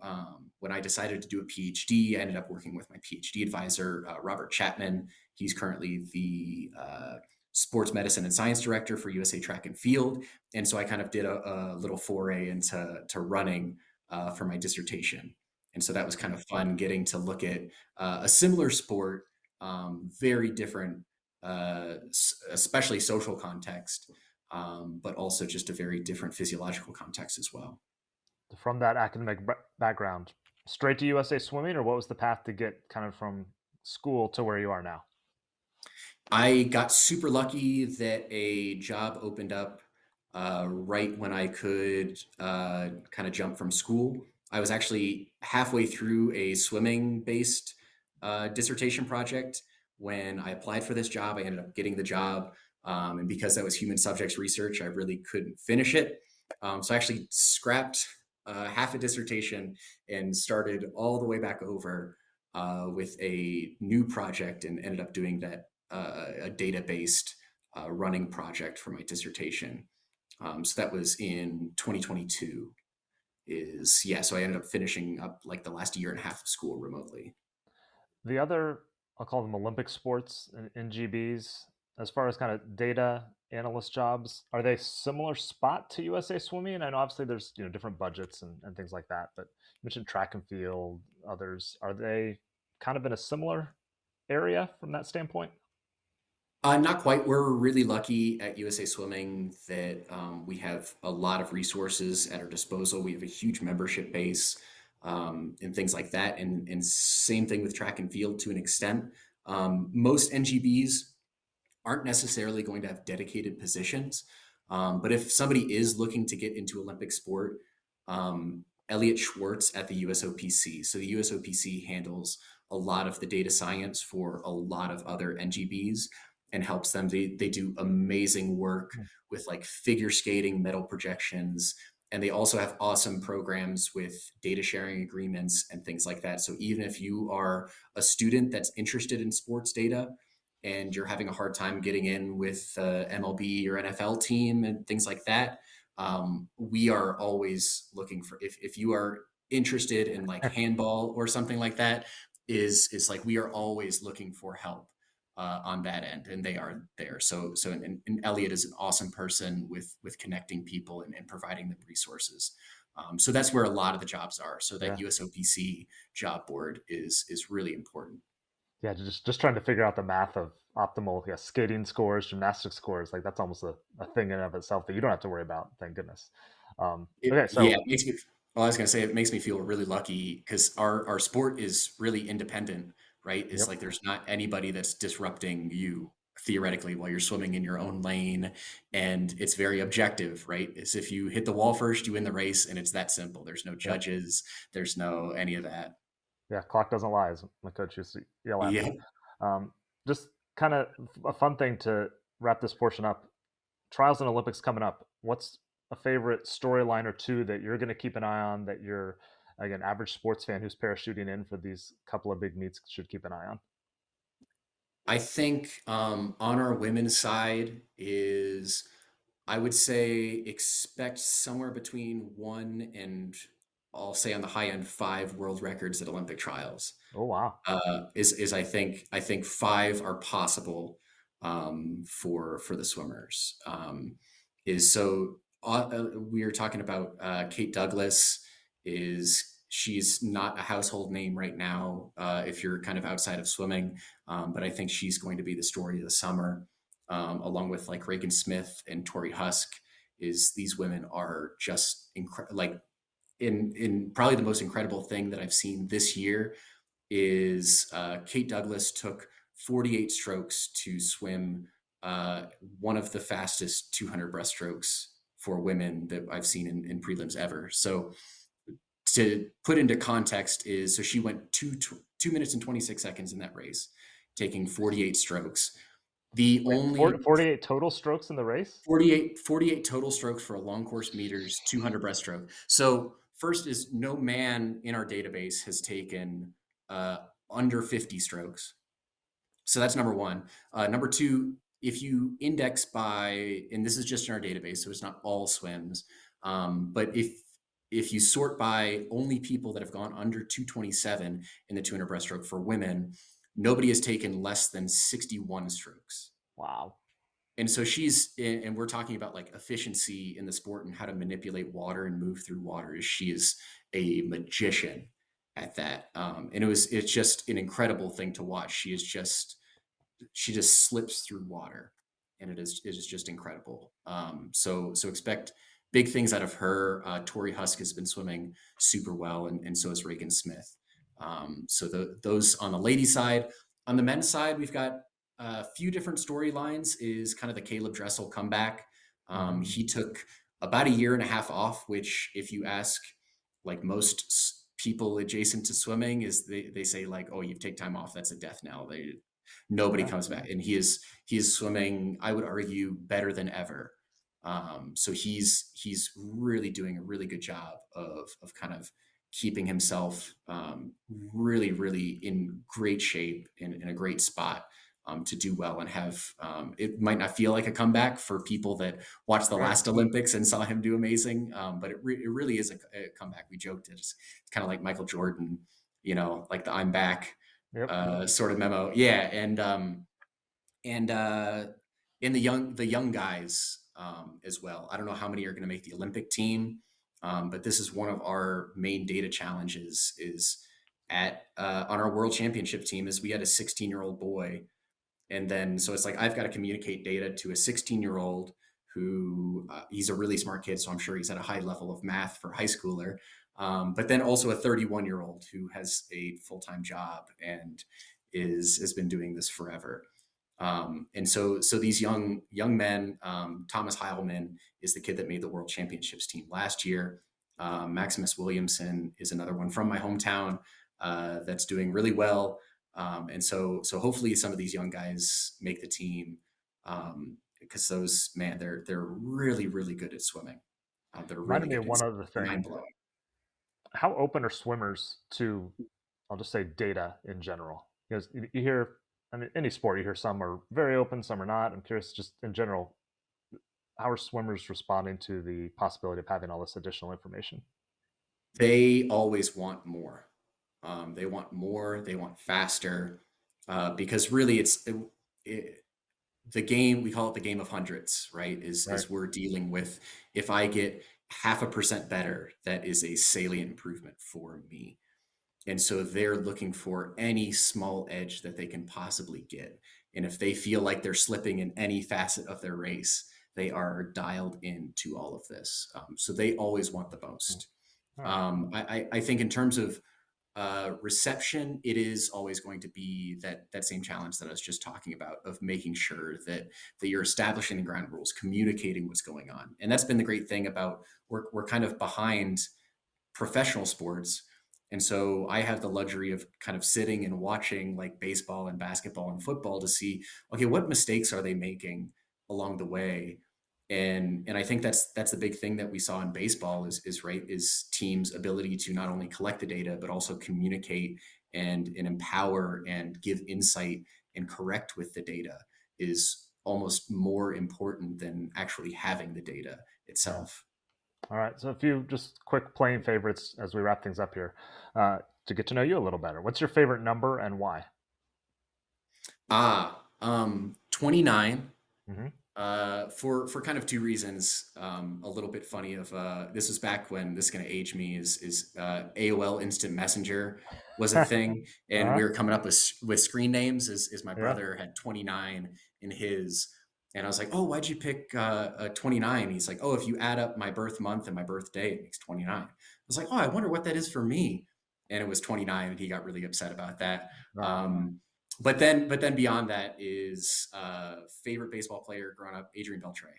B: when I decided to do a PhD, I ended up working with my PhD advisor, Robert Chapman. He's currently the sports medicine and science director for USA Track and Field. And so I kind of did a little foray into running for my dissertation. And so that was kind of fun getting to look at a similar sport, very different, especially social context, but also just a very different physiological context as well.
A: From that academic background, straight to USA Swimming, or what was the path to get kind of from school to where you are now?
B: I got super lucky that a job opened up right when I could kind of jump from school. I was actually halfway through a swimming based dissertation project when I applied for this job. I ended up getting the job. And because that was human subjects research, I really couldn't finish it. So I actually scrapped half a dissertation and started all the way back over with a new project and ended up doing that a data-based running project for my dissertation. So that was in 2022. So I ended up finishing up like the last year and a half of school remotely.
A: The other, I'll call them Olympic sports and NGBs, as far as kind of data analyst jobs, are they similar spot to USA Swimming? I know obviously there's different budgets and things like that, but you mentioned track and field, others. Are they kind of in a similar area from that standpoint?
B: Not quite. We're really lucky at USA Swimming that we have a lot of resources at our disposal. We have a huge membership base and things like that. And same thing with track and field to an extent. Most NGBs aren't necessarily going to have dedicated positions. But if somebody is looking to get into Olympic sport, Elliot Schwartz at the USOPC. So the USOPC handles a lot of the data science for a lot of other NGBs and helps them. They do amazing work
A: Hmm.
B: with like figure skating, medal projections, and they also have awesome programs with data sharing agreements and things like that. So even if you are a student that's interested in sports data, and you're having a hard time getting in with MLB or NFL team and things like that, We are always looking for, if you are interested in like handball or something like that, is like we are always looking for help on that end, and they are there. And Elliot is an awesome person with connecting people and providing them resources. So that's where a lot of the jobs are. So that
A: Yeah.
B: USOPC job board is really important.
A: Yeah, just trying to figure out the math of optimal, yeah, skating scores, gymnastics scores. Like that's almost a thing in and of itself that you don't have to worry about. Thank goodness. Okay,
B: Yeah,
A: so
B: it makes me. Well, I was gonna say it makes me feel really lucky because our sport is really independent, right? It's
A: yep,
B: like there's not anybody that's disrupting you theoretically while you're swimming in your own lane, and it's very objective, right? As if you hit the wall first, you win the race, and it's that simple. There's no
A: yep,
B: judges, there's no any of that.
A: yeah. Clock doesn't lie, as my coach used to yell at me.
B: Yeah,
A: Um, just kind of a fun thing to wrap this portion up. Trials and Olympics coming up. What's a favorite storyline or two that you're going to keep an eye on that you're, again, average sports fan who's parachuting in for these couple of big meets should keep an eye on?
B: I think on our women's side is I would say expect somewhere between one and I'll say on the high end 5 world records at Olympic trials.
A: Oh wow!
B: Is I think 5 are possible for the swimmers. Is so We are talking about Kate Douglas. Is She's not a household name right now if you're kind of outside of swimming, but I think she's going to be the story of the summer, along with like Reagan Smith and Tori Husk. Is These women are just like in probably the most incredible thing that I've seen this year is Kate Douglas took 48 strokes to swim uh, one of the fastest 200 breaststrokes for women that I've seen in prelims ever. So to put into context is so she went 2 minutes and 26 seconds in that race, taking 48 strokes. The
A: Wait,
B: only
A: 48 total strokes in the race?
B: 48 total strokes for a long course meters, 200 breaststroke. So first is no man in our database has taken uh, under 50 strokes. So that's number one. Number two, if you index by, and this is just in our database, so it's not all swims, but if you sort by only people that have gone under 227 in the 200 breaststroke for women, nobody has taken less than 61 strokes.
A: Wow.
B: And so and we're talking about like efficiency in the sport and how to manipulate water and move through water. She is a magician at that. And it's just an incredible thing to watch. She just slips through water, and it is just incredible. So expect big things out of her. Tori Husk has been swimming super well, and so is Reagan Smith. Those on the ladies' side. On the men's side, we've got a few different storylines. Is kind of the Caleb Dressel comeback.
A: Hmm.
B: He took about a year and a half off, which if you ask like most people adjacent to swimming is they say like, oh, you take time off, that's a death knell. Nobody
A: Yeah.
B: comes back, and he is swimming, I would argue, better than ever. So he's really doing a really good job of kind of keeping himself really really in great shape in a great spot to do well and have it might not feel like a comeback for people that watched the
A: Right.
B: last Olympics and saw him do amazing, but it really is a comeback. We joked it's kind of like Michael Jordan, like the I'm back
A: Yep.
B: sort of memo. Yeah, and in the young guys as well. I don't know how many are going to make the Olympic team, but this is one of our main data challenges. Is at On our World Championship team is we had a 16-year-old boy, and then so it's like I've got to communicate data to a 16-year-old who he's a really smart kid, so I'm sure he's at a high level of math for a high schooler. But then also a 31-year-old who has a full-time job and is has been doing this forever. And so these young men, Thomas Heilman is the kid that made the World Championships team last year. Maximus Williamson is another one from my hometown that's doing really well. And so hopefully some of these young guys make the team because those man they're really really good at swimming. They're
A: Reminded
B: really
A: me
B: good.
A: of one
B: It's
A: other
B: mind
A: thing.
B: blowing.
A: How open are swimmers to, I'll just say, data in general? Because you hear, I mean, any sport, you hear some are very open, some are not. I'm curious, just in general, how are swimmers responding to the possibility of having all this additional information?
B: They always want more. They want more, they want faster, because really it, the game, we call it the game of hundreds, right?
A: Right.
B: Is we're dealing with, if I get 0.5% better, that is a salient improvement for me. And so they're looking for any small edge that they can possibly get. And if they feel like they're slipping in any facet of their race, they are dialed into all of this. So they always want the
A: Mm.
B: most.
A: All right.
B: I think in terms of reception, it is always going to be that same challenge that I was just talking about, of making sure that you're establishing the ground rules, communicating what's going on. And that's been the great thing about, we're kind of behind professional sports. And so I have the luxury of kind of sitting and watching like baseball and basketball and football to see, okay, what mistakes are they making along the way? And I think that's the big thing that we saw in baseball is teams' ability to not only collect the data, but also communicate and empower and give insight and correct with the data is almost more important than actually having the data
A: Yeah.
B: itself.
A: All right. So a few just quick playing favorites as we wrap things up here, to get to know you a little better. What's your favorite number and why?
B: 29,
A: Hmm.
B: for kind of two reasons. A little bit funny of, this was back when, this is going to age me, is AOL Instant Messenger was a thing, and
A: Uh-huh.
B: we were coming up with screen names. Is my
A: Yeah.
B: brother had 29 in his, and I was like, oh, why'd you pick 29? He's like, oh, if you add up my birth month and my birthday, it makes 29. I was like, oh, I wonder what that is for me, and it was 29, and he got really upset about that.
A: Ah.
B: But then beyond that is, favorite baseball player growing up, Adrian Beltre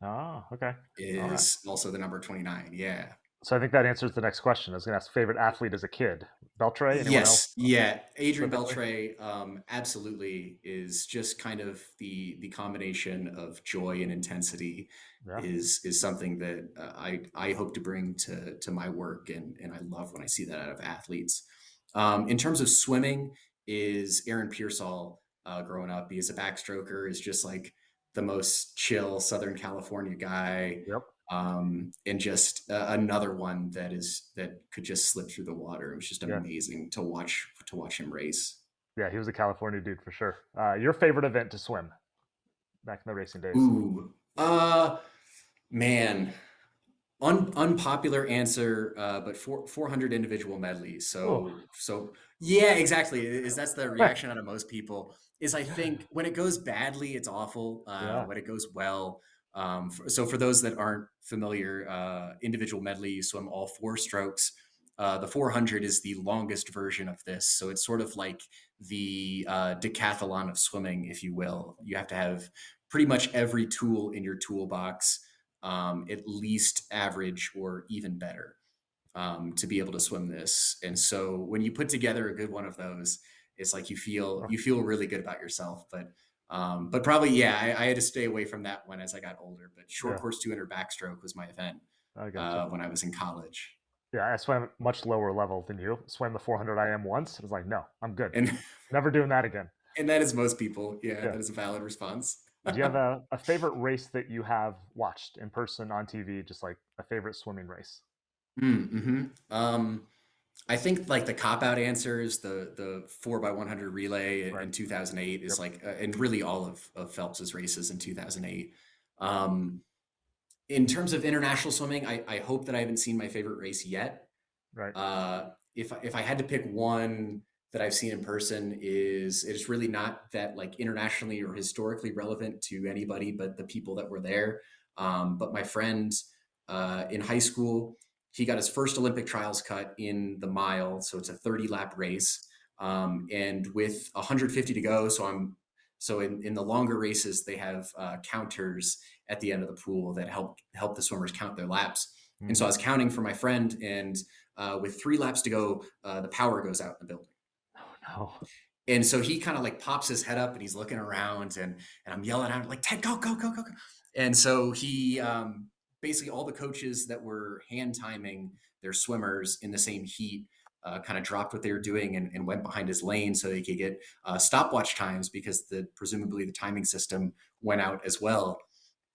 A: Oh, okay. All right.
B: is also the number 29. Yeah.
A: So I think that answers the next question. I was going to ask favorite athlete as a kid. Beltray? Anyone else
B: Yes, yeah. Adrian
A: specifically?
B: Beltre, absolutely is just kind of the combination of joy and intensity
A: Yeah.
B: is something that, I hope to bring to my work, and I love when I see that out of athletes. In terms of swimming, is Aaron Pearsall, growing up. He is a backstroker, is just like the most chill Southern California guy,
A: Yep.
B: and just, another one that could just slip through the water. It was just
A: Yeah.
B: amazing to watch him race.
A: Yeah. He was a California dude for sure. Your favorite event to swim back in the racing days?
B: Ooh, man, unpopular answer, but 400 individual medleys.
A: Oh.
B: So yeah, exactly. Is That's the reaction out of most people. Is, I think when it goes badly, it's awful.
A: Yeah.
B: When it goes well, so for those that aren't familiar, individual medley, you swim all four strokes. The 400 is the longest version of this, so it's sort of like the, decathlon of swimming, if you will. You have to have pretty much every tool in your toolbox, at least average or even better, to be able to swim this. And so when you put together a good one of those, it's like you feel really good about yourself. But probably, yeah, I had to stay away from that one as I got older. But short
A: Yeah.
B: course 200 backstroke was my event,
A: I gotcha.
B: when I was in college.
A: Yeah. I swam at much lower level than you. Swam the 400 IM once. I was like, no, I'm good.
B: And
A: Never doing that again.
B: and that is most people. Yeah,
A: Yeah.
B: that is a valid response.
A: Do you have a favorite race that you have watched in person on TV? Just like a favorite swimming race?
B: Mm-hmm. I think like the cop out answers, the 4x100 relay
A: Right.
B: in 2008 is
A: Yep.
B: like, and really all of Phelps's races in 2008. Um, in terms of international swimming, I hope that I haven't seen my favorite race yet.
A: Right.
B: If I had to pick one that I've seen in person, is it's really not that like internationally or historically relevant to anybody but the people that were there. But my friend, in high school, he got his first Olympic trials cut in the mile, so it's a 30 lap race, and with 150 to go. So in the longer races, they have, counters at the end of the pool that help the swimmers count their laps. And so
A: Hmm.
B: I was counting for my friend, and, with 3 laps to go, the power goes out in the building.
A: Oh no.
B: And so he kind of like pops his head up and he's looking around, and I'm yelling out like, Ted, go, go, go, go, go. And so he, basically all the coaches that were hand timing their swimmers in the same heat, kind of dropped what they were doing and went behind his lane so they could get, stopwatch times, because presumably the timing system went out as well.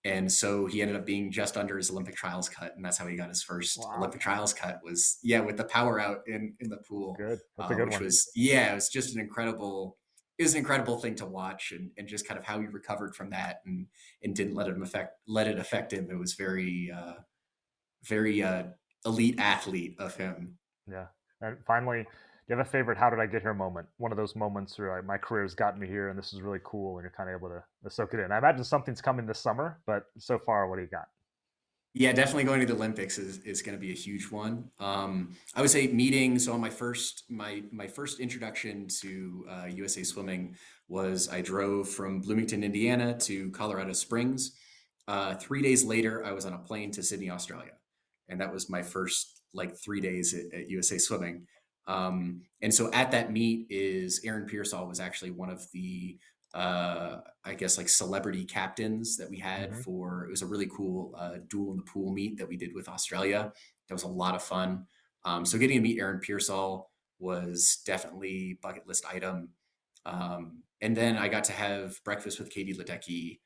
B: And so he ended up being just under his Olympic trials cut, and that's how he got his first
A: Wow.
B: Olympic trials cut. Was yeah, with the power out in the pool,
A: Good. That's a good
B: which
A: one.
B: was yeah, it was just an incredible. It was an incredible thing to watch, and just kind of how he recovered from that, and didn't let it affect him. It was very elite athlete of him.
A: Yeah. And finally, do you have a favorite "How did I get here" moment? One of those moments where like, my career's gotten me here, and this is really cool, and you're kind of able to soak it in. I imagine something's coming this summer, but so far, what do you got?
B: Yeah, definitely going to the Olympics is going to be a huge one. I would say meeting. So on my first introduction to USA Swimming was I drove from Bloomington, Indiana to Colorado Springs. 3 days later, I was on a plane to Sydney, Australia, and that was my first like 3 days at USA Swimming. And so at that meet is Aaron Pearsall was actually one of the I guess like celebrity captains that we had
A: Hmm.
B: for. It was a really cool duel in the pool meet that we did with Australia. That was a lot of fun. So getting to meet Aaron Pearsall was definitely bucket list item. And then I got to have breakfast with Katie Ledecky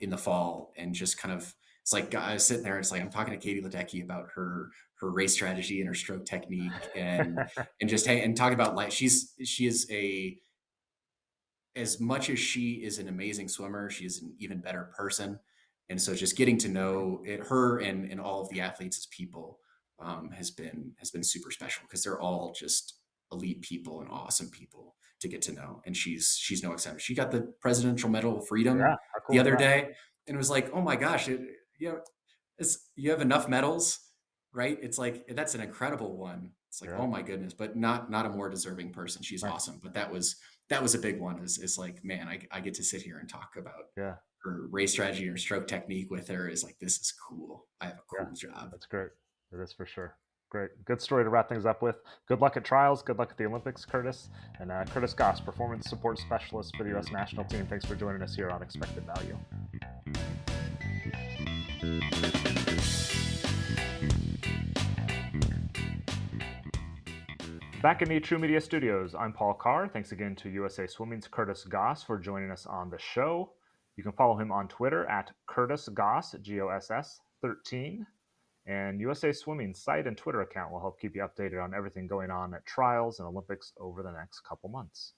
B: in the fall, and just kind of it's like I was sitting there and it's like I'm talking to Katie Ledecky about her race strategy and her stroke technique, and just hey, and talking about life. She is a as much as she is an amazing swimmer, she is an even better person. And so just getting to
A: Mhm.
B: know it, her and all of the athletes as people has been super special because they're all just elite people and awesome people to get to know. And she's no exception. She got the Presidential Medal of Freedom
A: Yeah. How
B: the
A: cool is
B: other
A: that?
B: day, and it was like, oh my gosh, you know, you have enough medals, right? It's like that's an incredible one. It's like,
A: Yeah.
B: oh my goodness, but not a more deserving person. She's
A: Nice.
B: awesome. But that was a big one. Is like, man, I get to sit here and talk about
A: Yeah.
B: her race strategy and her stroke technique with her. Is like, this is cool. I have a
A: Yeah.
B: cool job.
A: That's great. It is for sure. Great. Good story to wrap things up with. Good luck at trials. Good luck at the Olympics, Curtis. And Curtis Goss, Performance Support Specialist for the U.S. National Team. Thanks for joining us here on Expected Value. Back in the True Media studios, I'm Paul Carr. Thanks again to USA Swimming's Curtis Goss for joining us on the show. You can follow him on Twitter at Curtis Goss, Goss 13. And USA Swimming's site and Twitter account will help keep you updated on everything going on at trials and Olympics over the next couple months.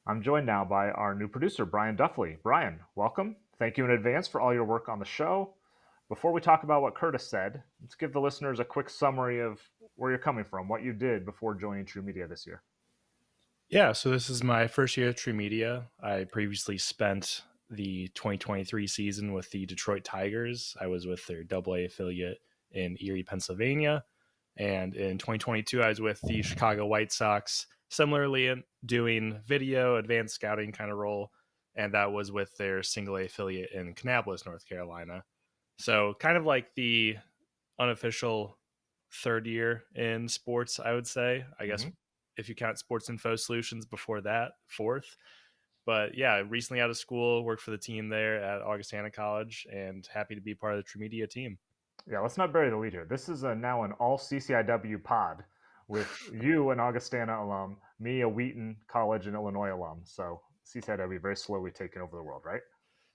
A: I'm joined now by our new producer, Brian Duffley. Brian, welcome. Thank you in advance for all your work on the show. Before we talk about what Curtis said, let's give the listeners a quick summary of where you're coming from, what you did before joining True Media this year.
C: Yeah, so this is my first year at True Media. I previously spent the 2023 season with the Detroit Tigers. I was with their AA affiliate in Erie, Pennsylvania. And in 2022, I was with the Chicago White Sox, similarly doing video, advanced scouting kind of role. And that was with their single A affiliate in Kannapolis, North Carolina. So kind of like the unofficial third year in sports, I would say. I guess
A: Mm-hmm.
C: if you count Sports Info Solutions before that, fourth. But yeah, recently out of school, worked for the team there at Augustana College, and happy to be part of the True Media team.
A: Yeah, let's not bury the lead here. This is now an all CCIW pod with you, an Augustana alum, me, a Wheaton College and Illinois alum. So CCIW very slowly taking over the world, right?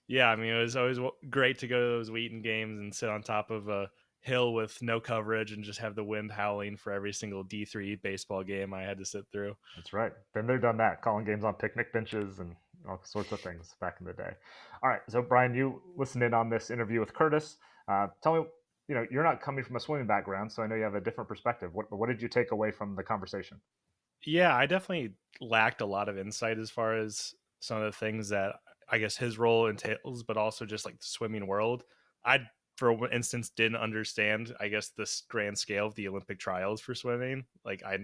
C: Yeah, I mean, it was always great to go to those Wheaton games and sit on top of a hill with no coverage and just have the wind howling for every single D3 baseball game I had to sit through.
A: That's right. Been there, done that, calling games on picnic benches and all sorts of things back in the day. All right, so Brian, you listened in on this interview with Curtis. Tell me, you're not coming from a swimming background, so I know you have a different perspective. What did you take away from the conversation?
C: Yeah, I definitely lacked a lot of insight as far as some of the things that I guess his role entails, but also just like the swimming world. I, for instance, didn't understand, I guess, this grand scale of the Olympic trials for swimming. Like, I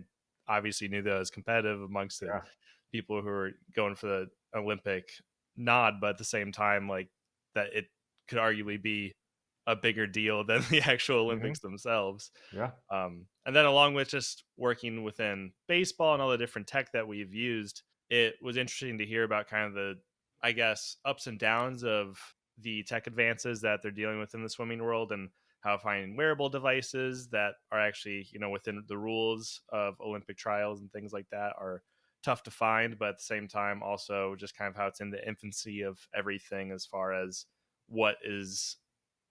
C: obviously knew that it was competitive amongst the
A: Yeah.
C: people who are going for the Olympic nod, but at the same time, like, that it could arguably be a bigger deal than the actual
A: Hmm.
C: Olympics themselves.
A: Yeah.
C: And then along with just working within baseball and all the different tech that we've used, it was interesting to hear about kind of the, I guess, ups and downs of the tech advances that they're dealing with in the swimming world, and how finding wearable devices that are actually, within the rules of Olympic trials and things like that are tough to find, but at the same time, also just kind of how it's in the infancy of everything as far as what is,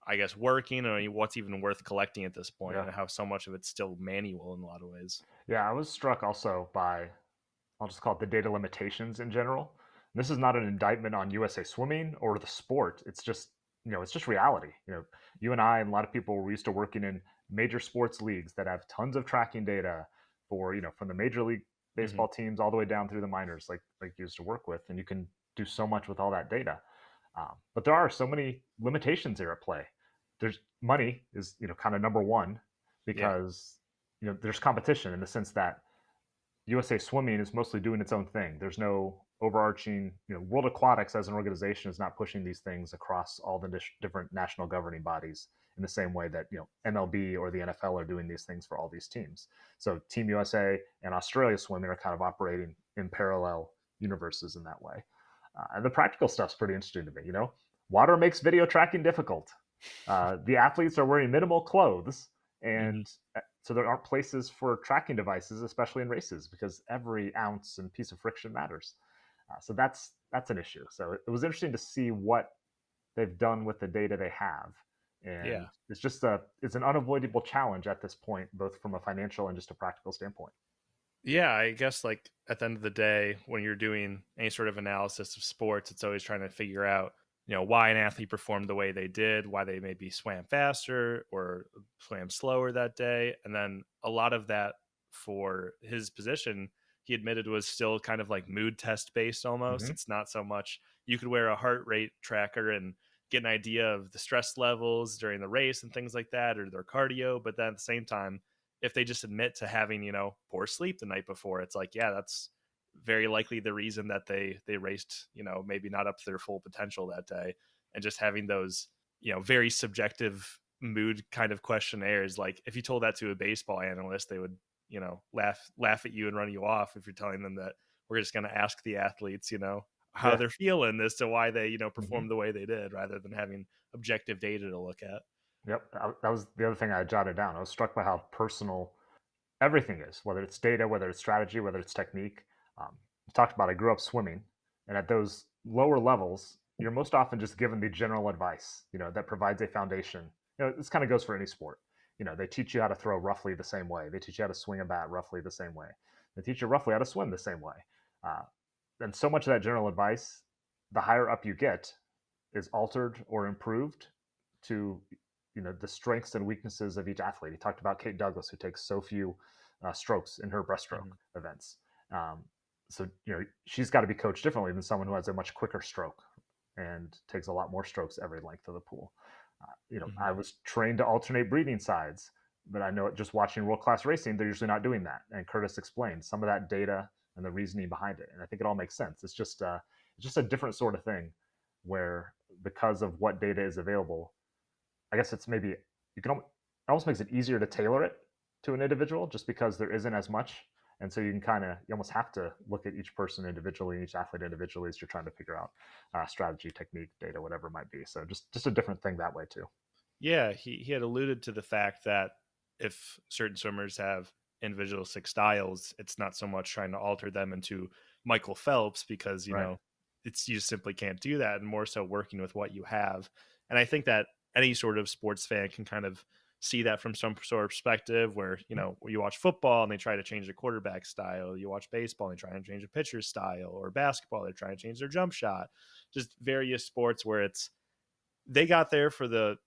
C: I guess, working, or what's even worth collecting at this point,
A: Yeah.
C: and how so much of it's still manual in a lot of ways.
A: Yeah, I was struck also by, I'll just call it the data limitations in general. And this is not an indictment on USA Swimming or the sport. It's just, it's just reality. You and I and a lot of people were used to working in major sports leagues that have tons of tracking data for, from the major league
C: Hmm.
A: baseball teams all the way down through the minors, like you used to work with, and you can do so much with all that data. But there are so many limitations here at play. There's money is, kind of number one,
C: Yeah.
A: because there's competition in the sense that USA Swimming is mostly doing its own thing. There's no overarching, World Aquatics as an organization is not pushing these things across all the different national governing bodies in the same way that, MLB or the NFL are doing these things for all these teams. So Team USA and Australia Swimming are kind of operating in parallel universes in that way. And the practical stuff's pretty interesting to me. Water makes video tracking difficult. The athletes are wearing minimal clothes, and so there aren't places for tracking devices, especially in races, because every ounce and piece of friction matters. So that's an issue. So it was interesting to see what they've done with the data they have, and
C: Yeah.
A: it's an unavoidable challenge at this point, both from a financial and just a practical standpoint.
C: Yeah, I guess like at the end of the day, when you're doing any sort of analysis of sports, it's always trying to figure out, why an athlete performed the way they did, why they maybe swam faster or swam slower that day. And then a lot of that for his position, he admitted was still kind of like mood test based almost.
A: Mm-hmm.
C: It's not so much you could wear a heart rate tracker and get an idea of the stress levels during the race and things like that, or their cardio. But then at the same time, if they just admit to having, poor sleep the night before, it's like, yeah, that's very likely the reason that they raced, maybe not up to their full potential that day. And just having those, very subjective mood kind of questionnaires, like if you told that to a baseball analyst, they would, laugh at you and run you off if you're telling them that we're just going to ask the athletes, how
A: Yeah.
C: they're feeling as to why they,
A: Mm-hmm.
C: performed the way they did, rather than having objective data to look at.
A: Yep. That was the other thing I jotted down. I was struck by how personal everything is, whether it's data, whether it's strategy, whether it's technique. I talked about I grew up swimming, and at those lower levels, you're most often just given the general advice, that provides a foundation. This kind of goes for any sport. They teach you how to throw roughly the same way. They teach you how to swing a bat roughly the same way. They teach you roughly how to swim the same way. Uh, and so much of that general advice, the higher up you get, is altered or improved to the strengths and weaknesses of each athlete. He talked about Kate Douglas, who takes so few strokes in her breaststroke
C: Mhm.
A: events. So she's got to be coached differently than someone who has a much quicker stroke and takes a lot more strokes every length of the pool. I was trained to alternate breathing sides, but I know just watching world class racing, they're usually not doing that. And Curtis explained some of that data and the reasoning behind it, and I think it all makes sense. It's just a different sort of thing, where because of what data is available, I guess it's maybe you can it almost makes it easier to tailor it to an individual just because there isn't as much. And so you can you almost have to look at each person individually, each athlete individually as you're trying to figure out strategy, technique, data, whatever it might be. So just a different thing that way too.
C: Yeah, he had alluded to the fact that if certain swimmers have individualistic styles, it's not so much trying to alter them into Michael Phelps, because
A: Right.
C: it's you just simply can't do that, and more so working with what you have. And I think that any sort of sports fan can kind of see that from some sort of perspective, where you watch football and they try to change the quarterback style, you watch baseball and they try to change the pitcher's style, or basketball they're trying to change their jump shot. Just various sports where it's they got there for the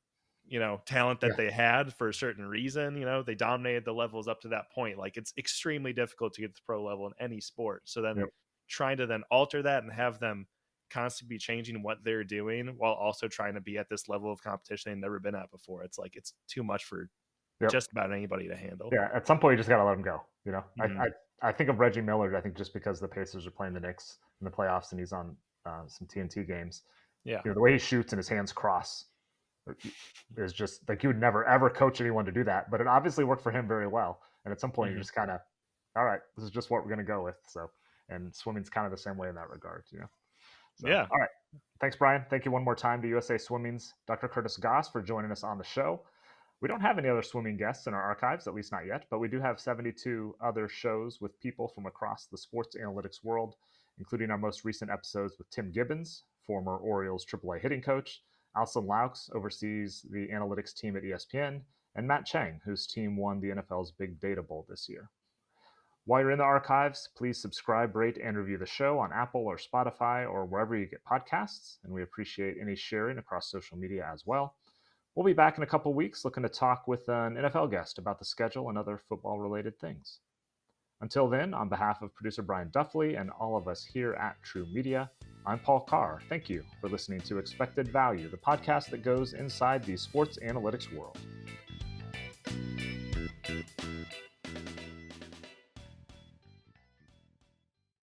C: talent that
A: Yeah.
C: they had for a certain reason. They dominated the levels up to that point. Like, it's extremely difficult to get to the pro level in any sport. So then
A: Yep.
C: trying to then alter that and have them constantly be changing what they're doing while also trying to be at this level of competition they've never been at before. It's like, it's too much for
A: Yep.
C: just about anybody to handle.
A: Yeah. At some point, you just got to let him go.
C: Mhm.
A: I think of Reggie Miller. I think just because the Pacers are playing the Knicks in the playoffs and he's on some TNT games.
C: Yeah.
A: The way he shoots and his hands cross is just like you would never ever coach anyone to do that, but it obviously worked for him very well. And at some point,
C: Mhm.
A: you're just kind of, all right, this is just what we're going to go with. So, and swimming's kind of the same way in that regard. So,
C: Yeah.
A: all right. Thanks, Brian. Thank you one more time to USA Swimming's Dr. Curtis Goss for joining us on the show. We don't have any other swimming guests in our archives, at least not yet, but we do have 72 other shows with people from across the sports analytics world, including our most recent episodes with Tim Gibbons, former Orioles AAA hitting coach, Alison Laux oversees the analytics team at ESPN, and Matt Chang, whose team won the NFL's Big Data Bowl this year. While you're in the archives, please subscribe, rate, and review the show on Apple or Spotify or wherever you get podcasts, and we appreciate any sharing across social media as well. We'll be back in a couple weeks looking to talk with an NFL guest about the schedule and other football-related things. Until then, on behalf of producer Brian Duffley and all of us here at True Media, I'm Paul Carr. Thank you for listening to Expected Value, the podcast that goes inside the sports analytics world.